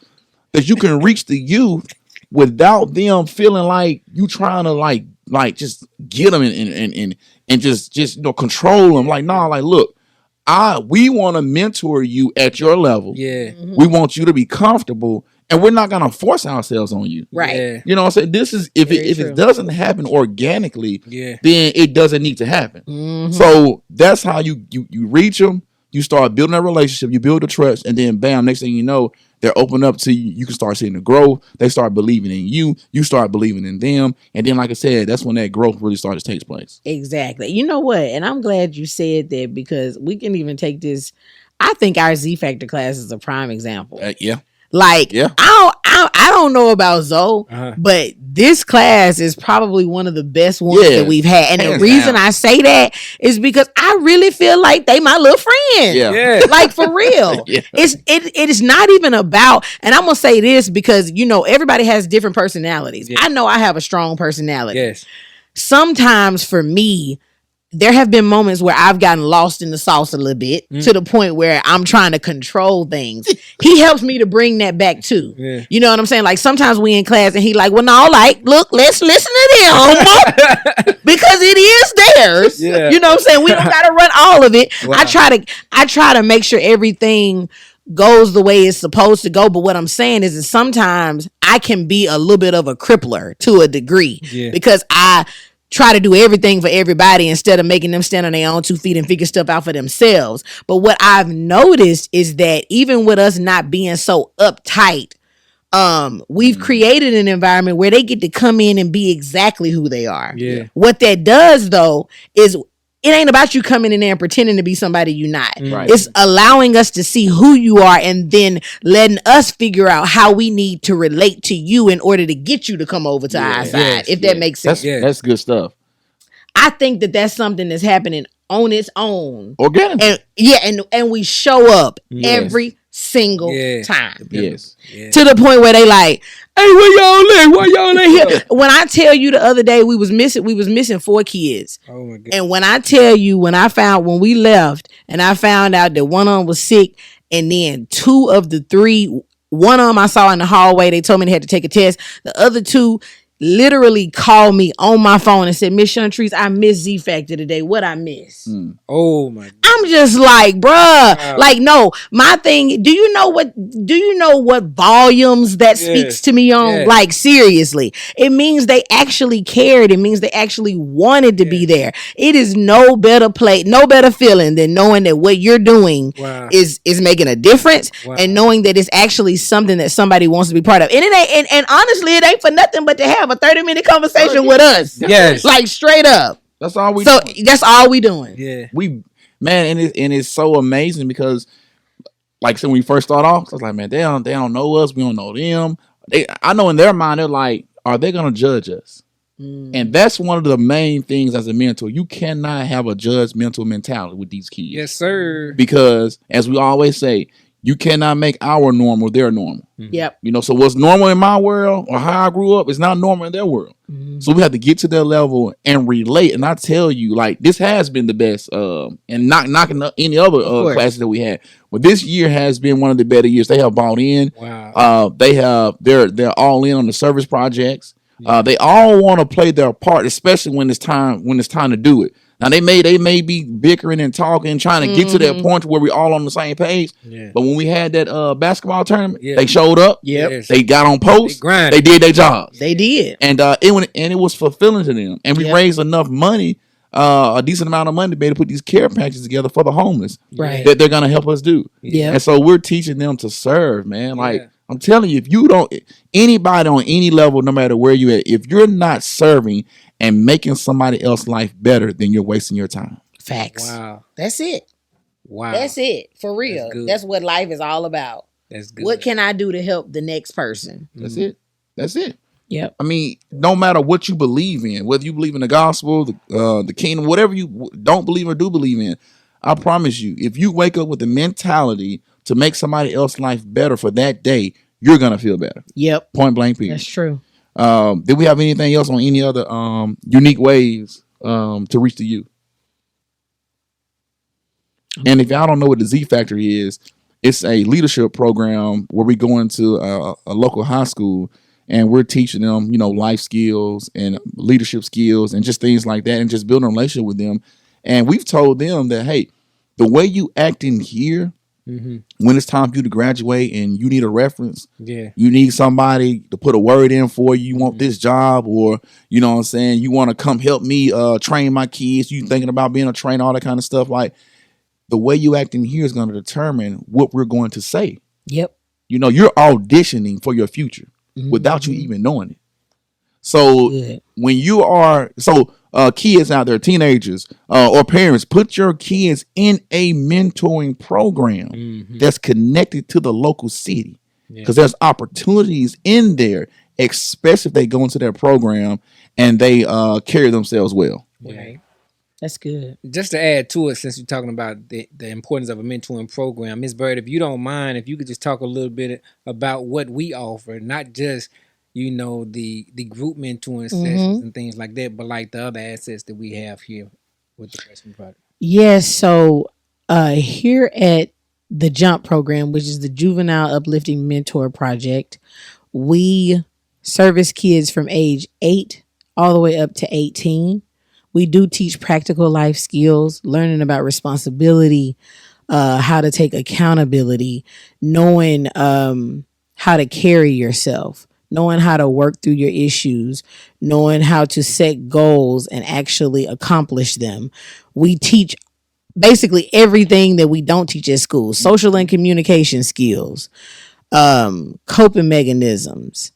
that you can reach the youth without them feeling like you trying to like just get them and just you know, control them. Like, nah, like, look, we want to mentor you at your level. Yeah. Mm-hmm. We want you to be comfortable, and we're not gonna force ourselves on you. Right. Yeah. You know what I'm saying? This is if it doesn't happen organically, then it doesn't need to happen. Mm-hmm. So that's how you reach them. You start building that relationship, you build the trust, and then bam, next thing you know, they're open up to you. You can start seeing the growth. They start believing in you. You start believing in them. And then, like I said, that's when that growth really starts to take place. Exactly. You know what? And I'm glad you said that, because we can even take this. I think our Z Factor class is a prime example. Yeah. Like, Yeah. I don't know about Zoe, but this class is probably one of the best ones that we've had. And the reason I say that is because I really feel like they my little friend. Yeah. Like, for real. It is not even about, and I'm gonna say this because, you know, everybody has different personalities. I know I have a strong personality. Yes. Sometimes for me, there have been moments where I've gotten lost in the sauce a little bit, to the point where I'm trying to control things. He helps me to bring that back too. Yeah. You know what I'm saying? Like, sometimes we in class and he like, well, no, like, look, let's listen to them because it is theirs. Yeah. You know what I'm saying? We don't got to run all of it. Wow. I try to make sure everything goes the way it's supposed to go. But what I'm saying is that sometimes I can be a little bit of a crippler to a degree, because I try to do everything for everybody instead of making them stand on their own 2 feet and figure stuff out for themselves. But what I've noticed is that even with us not being so uptight, we've created an environment where they get to come in and be exactly who they are. Yeah. What that does, though, is it ain't about you coming in there and pretending to be somebody you're not. Right. It's allowing us to see who you are and then letting us figure out how we need to relate to you in order to get you to come over to our side, if that makes sense. That's good stuff. I think that that's something that's happening on its own. Organic. And we show up every single time. Yes. To the point where they like, hey, where y'all at? Why y'all ain't here? When I tell you the other day we was missing 4 kids. Oh my God. And when I tell you, when we left and I found out that one of them was sick, and then 2 of the 3, one of them I saw in the hallway, they told me they had to take a test. The other 2 literally called me on my phone and said, Miss Chantrice, I missed Z Factor today. What I miss? Oh my God. I'm just like, bruh, like, no, my thing, do you know what volumes that speaks to me on? Yeah. Like, seriously, it means they actually cared. It means they actually wanted to be there. It is no better feeling than knowing that what you're doing is making a difference, and knowing that it's actually something that somebody wants to be part of. And it ain't, and honestly, it ain't for nothing but to have a 30-minute conversation with us. Yes. Like, straight up. That's all we doing. That's all we doing. Yeah. Man, and it's so amazing because, like I said, when we first start off, I was like, man, they don't know us, we don't know them. I know in their mind they're like, are they gonna judge us? And that's one of the main things as a mentor. You cannot have a judgmental mentality with these kids. Yes, sir. Because as we always say, you cannot make our normal their normal. Yep. You know, so what's normal in my world or how I grew up is not normal in their world. So we have to get to their level and relate. And I tell you, like, this has been the best, and not knocking any other classes that we had. But this year has been one of the better years. They have bought in. Wow. They're all in on the service projects. They all want to play their part, especially when it's time to do it. Now they may be bickering and talking, trying to get to that point where we're all on the same page. Yeah. But when we had that basketball tournament, they showed up. Yep. They got on post. They did their jobs. They did. And it was fulfilling to them. And we raised enough money, a decent amount of money to be able to put these care packages together for the homeless. Right. That they're gonna help us do. Yeah. And so we're teaching them to serve, man. Like, I'm telling you, if you don't, anybody on any level, no matter where you're at, if you're not serving and making somebody else's life better, then you're wasting your time. Facts. Wow. That's it. Wow. That's it. For real. That's what life is all about. That's good. What can I do to help the next person? That's it. That's it. Yep. I mean, no matter what you believe in, whether you believe in the gospel, the kingdom, whatever you don't believe or do believe in, I promise you, if you wake up with the mentality to make somebody else's life better for that day, you're gonna feel better. Yep. Point blank period. That's true. Did we have anything else on any other unique ways to reach the youth? And if y'all don't know what the Z Factory is, it's a leadership program where we go into a local high school and we're teaching them, life skills and leadership skills and just things like that, and just building a relationship with them. And we've told them that, hey, the way you act in here, when it's time for you to graduate and you need a reference, you need somebody to put a word in for you, you want this job, or, you want to come help me train my kids, you thinking about being a trainer, all that kind of stuff. Like, the way you act in here is going to determine what we're going to say. Yep. You're auditioning for your future without you even knowing it. So when you are, kids out there, teenagers or parents, put your kids in a mentoring program that's connected to the local city, because there's opportunities in there, especially if they go into their program and they carry themselves well. Right. That's good. Just to add to it, since you're talking about the importance of a mentoring program, Ms. Bird, if you don't mind, if you could just talk a little bit about what we offer, not just, the group mentoring sessions and things like that, but like the other assets that we have here with the freshman project. Yes. So here at the JUMP program, which is the Juvenile Uplifting Mentor Project, we service kids from age 8 all the way up to 18. We do teach practical life skills, learning about responsibility, how to take accountability, knowing how to carry yourself, knowing how to work through your issues, knowing how to set goals and actually accomplish them. We teach basically everything that we don't teach at school: social and communication skills, coping mechanisms,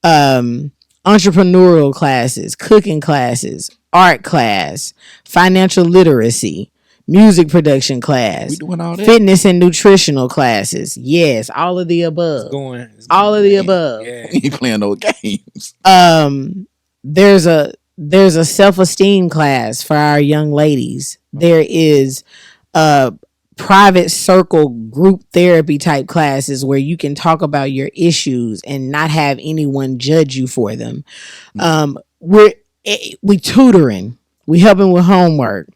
entrepreneurial classes, cooking classes, art class, financial literacy, music production class, We doing all that? fitness and nutritional classes. Yes, all of the above. All of the above. Yeah. We ain't playing no games. There's a self-esteem class for our young ladies. There is private circle group therapy type classes where you can talk about your issues and not have anyone judge you for them. We tutoring, we helping with homework.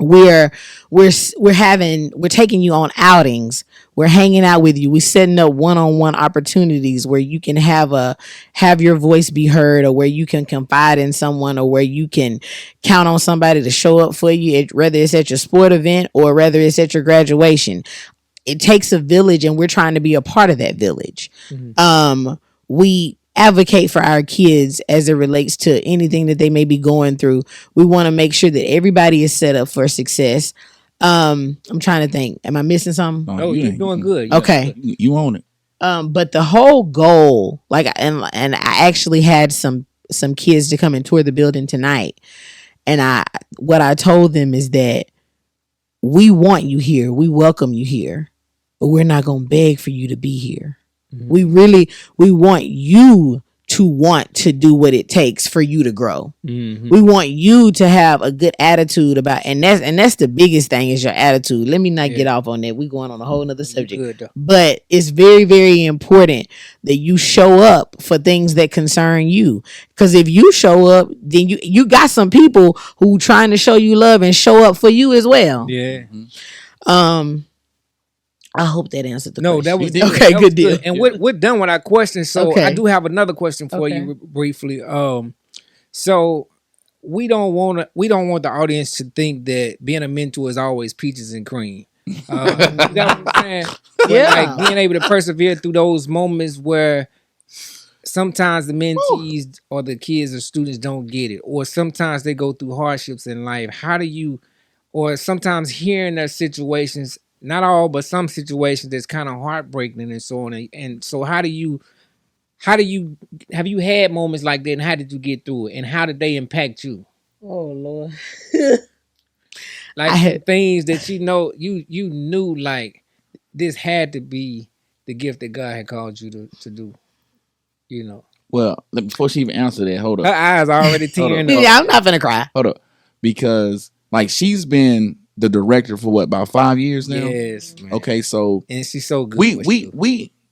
We're taking you on outings. We're hanging out with you. We're setting up one-on-one opportunities where you can have your voice be heard, or where you can confide in someone, or where you can count on somebody to show up for you, whether it's at your sport event or whether it's at your graduation. It takes a village, and we're trying to be a part of that village. We advocate for our kids as it relates to anything that they may be going through. We want to make sure that everybody is set up for success. I'm trying to think. Am I missing something? No, you're doing good. Okay. You own it. But the whole goal, and I actually had some kids to come and tour the building tonight. And what I told them is that we want you here. We welcome you here, but we're not going to beg for you to be here. We want you to want to do what it takes for you to grow. We want you to have a good attitude about, and that's the biggest thing, is your attitude. Let me not get off on that. We're going on a whole nother subject, but it's very, very important that you show up for things that concern you. Because if you show up, then you got some people who trying to show you love and show up for you as well. Yeah. I hope that answered the question. That was okay. Good deal. And we're done with our questions. So I do have another question for you briefly. So we don't want the audience to think that being a mentor is always peaches and cream. You got what I'm saying? Yeah. Like being able to persevere through those moments where sometimes the mentees or the kids or students don't get it, or sometimes they go through hardships in life. How do you, or sometimes hearing their situations, not all, but some situations that's kind of heartbreaking and so on. And so have you had moments like that, and how did you get through it, and how did they impact you? Oh Lord. Like things that you knew like this had to be the gift that God had called you to do. You know, Well, before she even answered that, hold her up. eyes are already tearing up. Yeah, I'm not gonna cry. Hold up. Because like she's been the director for what, about 5 years now? Yes, man. Okay, so And she's so good.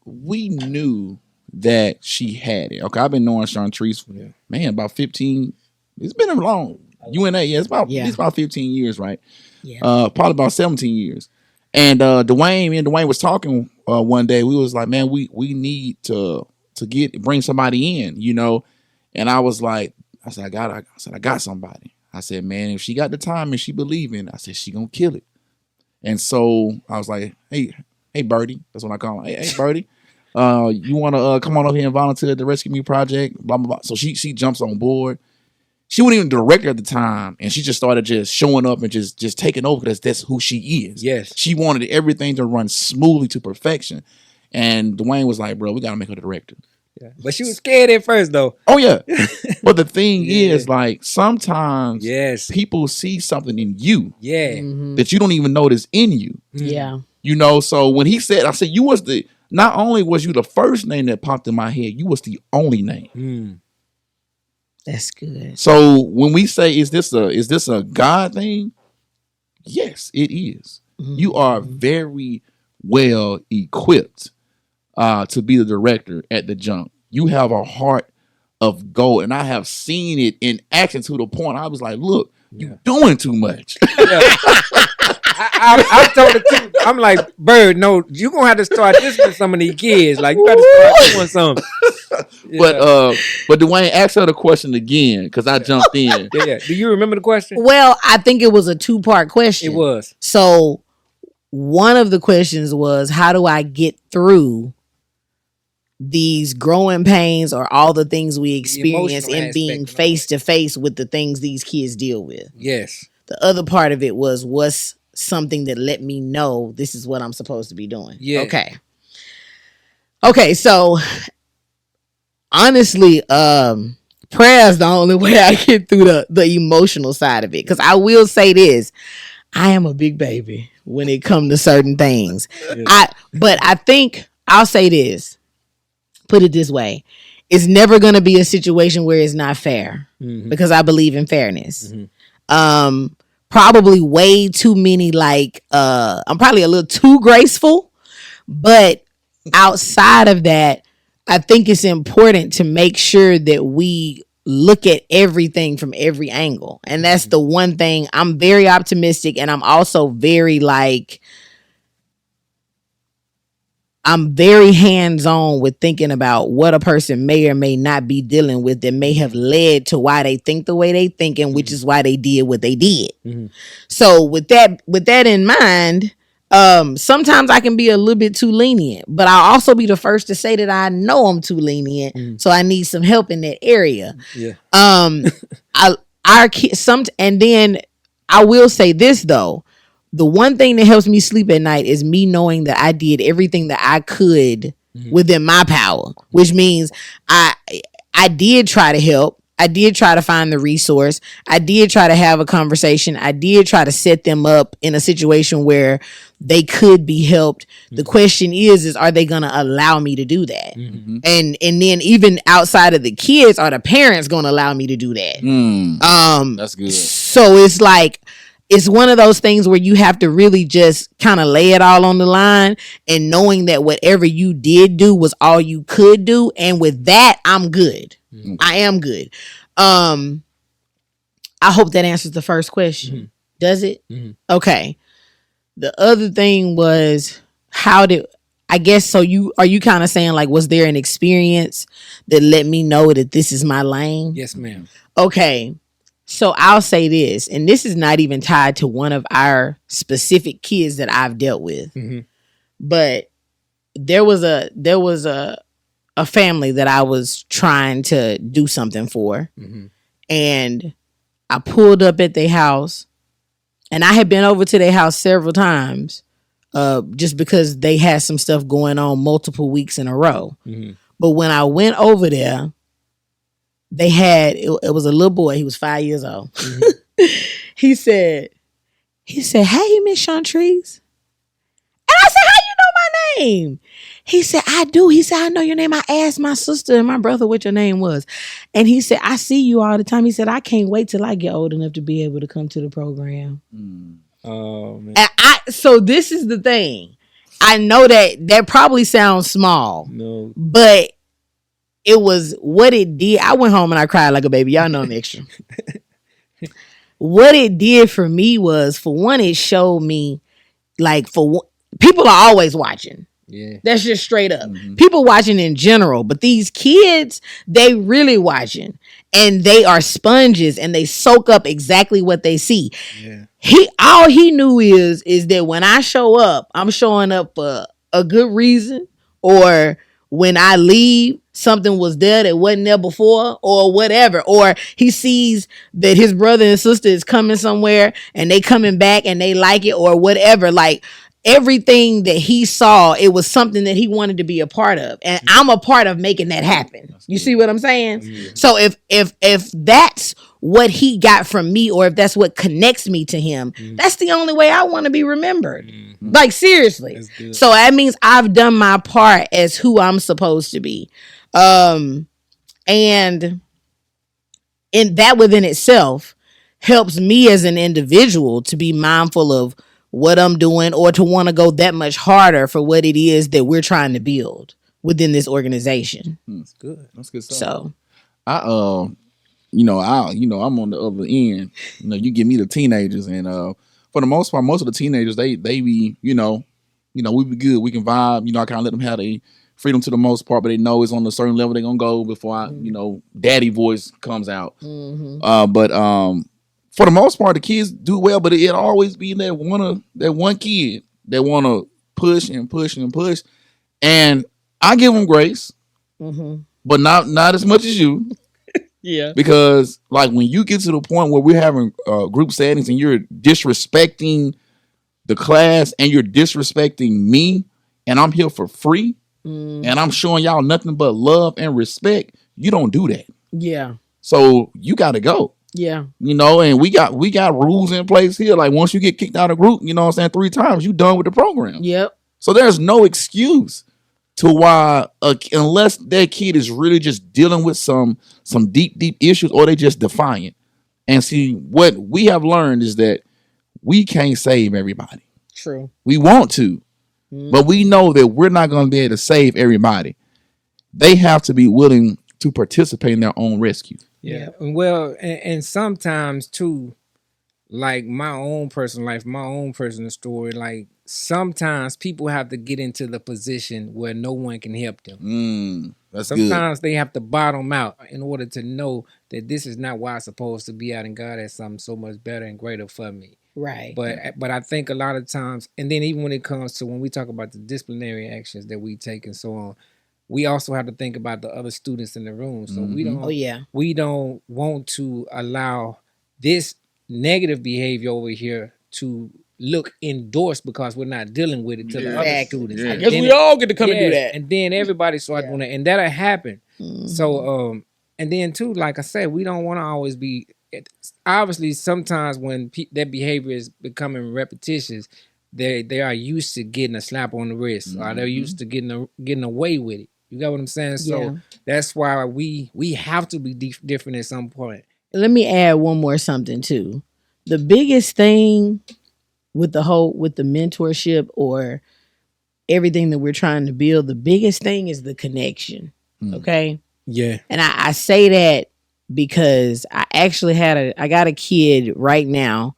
we knew that she had it. Okay, I've been knowing Chantrice, man, about 15. It's been a long UNA. Yeah, it's about at least about 15 years, right? Yeah. Probably about 17 years. And Dwayne was talking one day. We was like, man, we need to bring somebody in, you know. And I was like, I said, I got somebody. I said, man, if she got the time and she believe in it, I said, she gonna kill it. And so I was like, hey, Birdie. That's what I call her. Hey, Birdie. You want to come on over here and volunteer at the Rescue Me Project? Blah, blah, blah. So she jumps on board. She wasn't even director at the time, and she just started just showing up and just taking over because that's who she is. Yes. She wanted everything to run smoothly to perfection. And Dwayne was like, bro, we got to make her the director. Yeah. But she was scared at first, though. Oh, yeah. But the thing is, like, sometimes people see something in you that you don't even notice in you. Yeah. You know, so when he said, I said, not only was you the first name that popped in my head, you was the only name. That's good. So when we say, is this a God thing? Yes, it is. You are very well equipped to be the director at the jump. You have a heart of gold, and I have seen it in action to the point I was like, look, you're doing too much. I told her too. I'm like, Bird, no, you're gonna have to start this with some of these kids. Like, you got to start doing something. But Dwayne, asked her the question again because I jumped in. Yeah. Do you remember the question? Well, I think it was a 2-part question. It was. So one of the questions was, how do I get through these growing pains or all the things we experience in being face to face with the things these kids deal with? Yes. The other part of it was, what's something that let me know this is what I'm supposed to be doing? Yeah. Okay. So honestly, prayer is the only way I get through the emotional side of it. Because I will say this, I am a big baby when it comes to certain things. But I think I'll say this, put it this way. It's never going to be a situation where it's not fair because I believe in fairness. Probably way too many, I'm probably a little too graceful, but outside of that, I think it's important to make sure that we look at everything from every angle. And that's the one thing. I'm very optimistic, and I'm also very I'm very hands-on with thinking about what a person may or may not be dealing with that may have led to why they think the way they think, and which is why they did what they did. So with that in mind, sometimes I can be a little bit too lenient, but I'll also be the first to say that I know I'm too lenient, so I need some help in that area. Yeah. Our kids, and then I will say this though. The one thing that helps me sleep at night is me knowing that I did everything that I could within my power, which means I did try to help. I did try to find the resource. I did try to have a conversation. I did try to set them up in a situation where they could be helped. The question is are they going to allow me to do that? And then even outside of the kids, are the parents going to allow me to do that? That's good. So it's like, it's one of those things where you have to really just kind of lay it all on the line, and knowing that whatever you did do was all you could do. And with that, I'm good. I am good. I hope that answers the first question. Does it? Okay. The other thing was, I guess, so are you kind of saying like, was there an experience that let me know that this is my lane? Yes, ma'am. Okay. So I'll say this, and this is not even tied to one of our specific kids that I've dealt with, but there was a family that I was trying to do something for, and I pulled up at their house, and I had been over to their house several times, just because they had some stuff going on multiple weeks in a row. But when I went over there, they had, it was a little boy. He was 5 years old. He said, hey, Miss Chantrice. And I said, how you know my name? He said, I do. He said, I know your name. I asked my sister and my brother what your name was. And he said, I see you all the time. He said, I can't wait till I get old enough to be able to come to the program. Oh, man. And so this is the thing. I know that probably sounds small. No. But it was what it did. I went home and I cried like a baby. Y'all know I'm extra. What it did for me was, for one, it showed me, like, people are always watching. Yeah. That's just straight up. People watching in general, but these kids, they really watching, and they are sponges, and they soak up exactly what they see. Yeah. All he knew is that when I show up, I'm showing up for a good reason, or when I leave, something was there that wasn't there before, or whatever. Or he sees that his brother and sister is coming somewhere and they coming back and they like it, or whatever. Like, everything that he saw, it was something that he wanted to be a part of. And I'm a part of making that happen. You see what I'm saying? Yeah. So if that's what he got from me, or if that's what connects me to him, that's the only way I want to be remembered. Like, seriously. So that means I've done my part as who I'm supposed to be. And in that within itself helps me as an individual to be mindful of what I'm doing, or to want to go that much harder for what it is that we're trying to build within this organization. That's good. That's good stuff. So I'm on the other end. You give me the teenagers, and for the most part, most of the teenagers, they be, we be good. We can vibe. I kind of let them have the freedom to the most part, but they know it's on a certain level they're gonna go before daddy voice comes out. For the most part, the kids do well, but it always be that one kid that want to push and push and push, and I give them grace, but not as much as you. Yeah, because like when you get to the point where we're having group settings and you're disrespecting the class and you're disrespecting me, and I'm here for free, and I'm showing y'all nothing but love and respect, you don't do that. Yeah. So you got to go. Yeah. And we got rules in place here. Like, once you get kicked out of group, 3 times, you done with the program. Yep. So there's no excuse to why, unless that kid is really just dealing with some deep issues, or they just defiant. And see, what we have learned is that we can't save everybody. True. We want to, but we know that we're not going to be able to save everybody. They have to be willing to participate in their own rescue. Yeah. Well, and sometimes too, like my own personal life, my own personal story, like sometimes people have to get into the position where no one can help them. Sometimes they have to bottom out in order to know that this is not where I'm supposed to be at, and God has something so much better and greater for me. Right. But I think a lot of times, and then even when it comes to when we talk about the disciplinary actions that we take and so on, we also have to think about the other students in the room. So we don't want to allow this negative behavior over here to look endorsed because we're not dealing with it to the other students. I guess we all get to come and do that. And then everybody start doing that, and that'll happen. So and then too, like I said, we don't want to always be. Obviously, sometimes when that behavior is becoming repetitious, they are used to getting a slap on the wrist, or they're used to getting away with it. You got what I'm saying? So that's why we have to be different at some point. Let me add one more something too. The biggest thing with the mentorship or everything that we're trying to build, the biggest thing is the connection. Okay? Yeah. And I say that because I actually I got a kid right now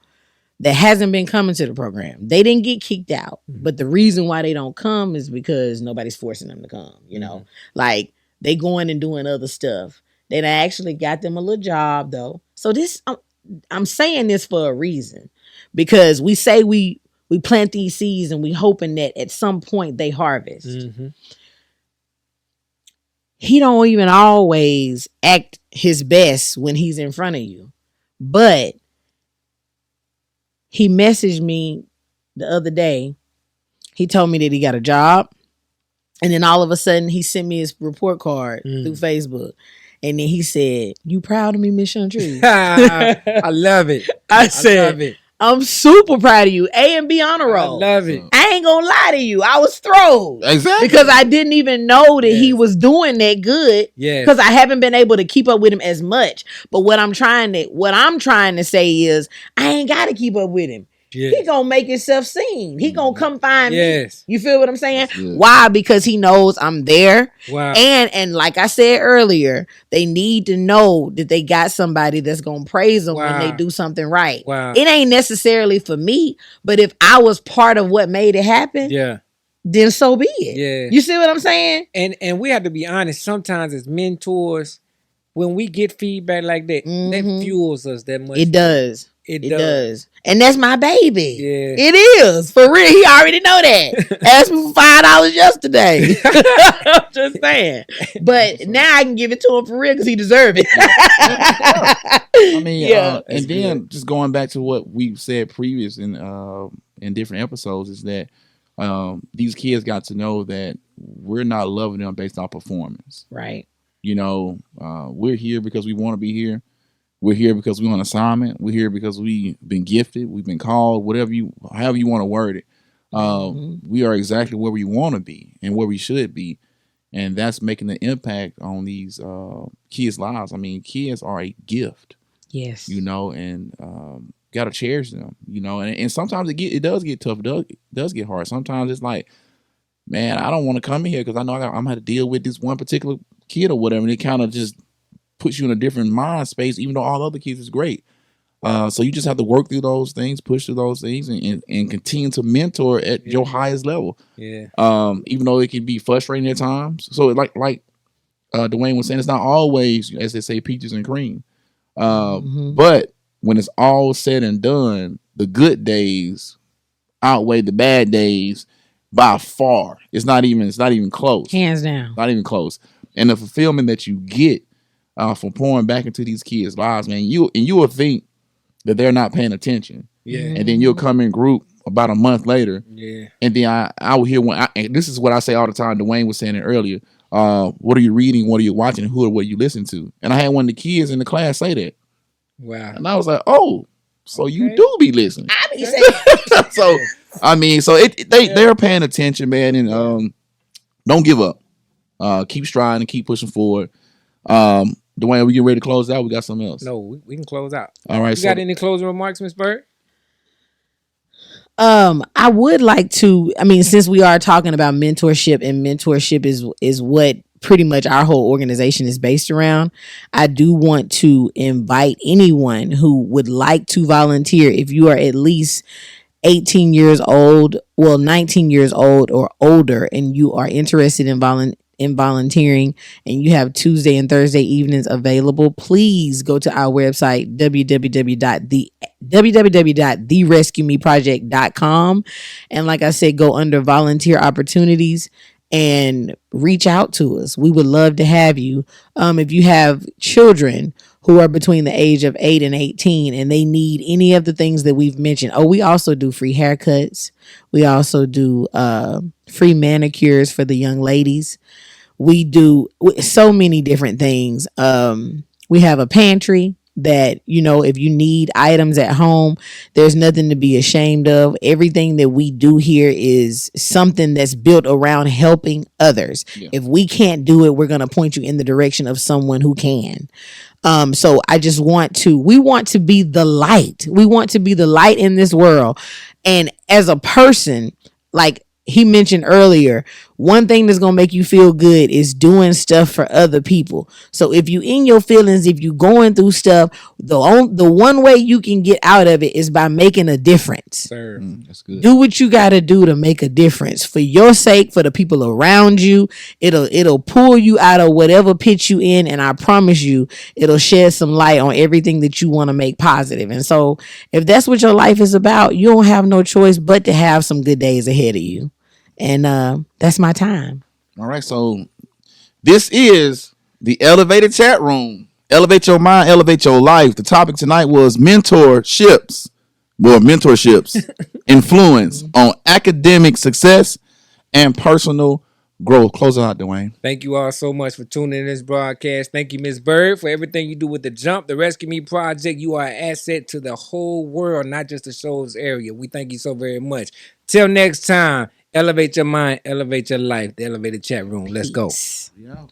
that hasn't been coming to the program. They didn't get kicked out, but the reason why they don't come is because nobody's forcing them to come. Like, they going and doing other stuff. They actually got them a little job though. So this, I'm saying this for a reason, because we say we plant these seeds and we hoping that at some point they harvest. He don't even always act his best when he's in front of you, but he messaged me the other day. He told me that he got a job. And then all of a sudden he sent me his report card through Facebook. And then he said, "You proud of me, Miss Chantrese?" I love it. I said, I'm super proud of you. A and B honor roll. I love it. I ain't gonna lie to you. I was thrilled. Exactly. Because I didn't even know that he was doing that good. Yeah. Because I haven't been able to keep up with him as much. But what I'm trying to say is I ain't gotta keep up with him. Yeah. He gonna make himself seen. He gonna come find me. You feel what I'm saying? Why? Because he knows I'm there. Wow. And like I said earlier, they need to know that they got somebody that's gonna praise them when they do something right. Wow. It ain't necessarily for me, but if I was part of what made it happen, then so be it. Yeah. You see what I'm saying? And we have to be honest. Sometimes as mentors, when we get feedback like that, that fuels us that much. It does. It does. And that's my baby. Yeah. It is. For real. He already know that. Asked me for $5 yesterday. I'm just saying. But now I can give it to him for real because he deserves it. I mean, and then just going back to what we've said previous in different episodes is that these kids got to know that we're not loving them based on performance. Right. You know, we're here because we want to be here. We're here because we're on assignment. We're here because we've been gifted. We've been called, however you want to word it. We are exactly where we want to be and where we should be. And that's making an impact on these kids' lives. I mean, kids are a gift. Yes. You know, and got to cherish them, you know. And sometimes it does get tough. It does get hard. Sometimes it's like, man, I don't want to come in here because I know I'm going to have to deal with this one particular kid or whatever. And it kind of just puts you in a different mind space, even though all other kids is great. So you just have to work through those things, push through those things, and continue to mentor at your highest level. Yeah. Even though it can be frustrating at times. So like Dwayne was saying, it's not always, as they say, peaches and cream. But when it's all said and done, the good days outweigh the bad days by far. It's not even close. Hands down. Not even close. And the fulfillment that you get from pouring back into these kids' lives, man, you will think that they're not paying attention. Yeah. And then you'll come in group about a month later. Yeah. And then I will hear and this is what I say all the time. Dwayne was saying it earlier. What are you reading? What are you watching? Who are what you listen to? And I had one of the kids in the class say that. Wow. And I was like, oh, so you do be listening. I be saying so I mean, so they're paying attention, man, and don't give up. Keep striving and keep pushing forward. Dwayne, we get ready to close out? We got something else? No, we can close out. All right. You got any closing remarks, Ms. Bird? I would like to, since we are talking about mentorship, and mentorship is what pretty much our whole organization is based around, I do want to invite anyone who would like to volunteer. If you are at least 18 years old, 19 years old or older, and you are interested in volunteering and you have Tuesday and Thursday evenings available, please go to our website, www.therescuemeproject.com. And like I said, go under volunteer opportunities and reach out to us. We would love to have you. If you have children who are between the age of 8 and 18 and they need any of the things that we've mentioned. We also do free haircuts. We also do free manicures for the young ladies. We do so many different things. We have a pantry that, if you need items at home, there's nothing to be ashamed of. Everything that we do here is something that's built around helping others. Yeah. If we can't do it, we're going to point you in the direction of someone who can. So I just we want to be the light. We want to be the light in this world. And as a person, like he mentioned earlier, one thing that's going to make you feel good is doing stuff for other people. So if you in your feelings, if you going through stuff, the one way you can get out of it is by making a difference. That's good. Do what you got to do to make a difference for your sake, for the people around you. It'll pull you out of whatever pit you in. And I promise you, it'll shed some light on everything that you want to make positive. And so if that's what your life is about, you don't have no choice but to have some good days ahead of you. And that's my time. All right. So this is the Elevated Chat Room. Elevate your mind, elevate your life. The topic tonight was mentorships influence on academic success and personal growth. Close it out, Dwayne. Thank you all so much for tuning in this broadcast. Thank you, Miss Bird, for everything you do with the Jump, the Rescue Me Project. You are an asset to the whole world, not just the show's area. We thank you so very much. Till next time, elevate your mind, elevate your life. The Elevated Chat Room. Let's go. Peace. Yeah.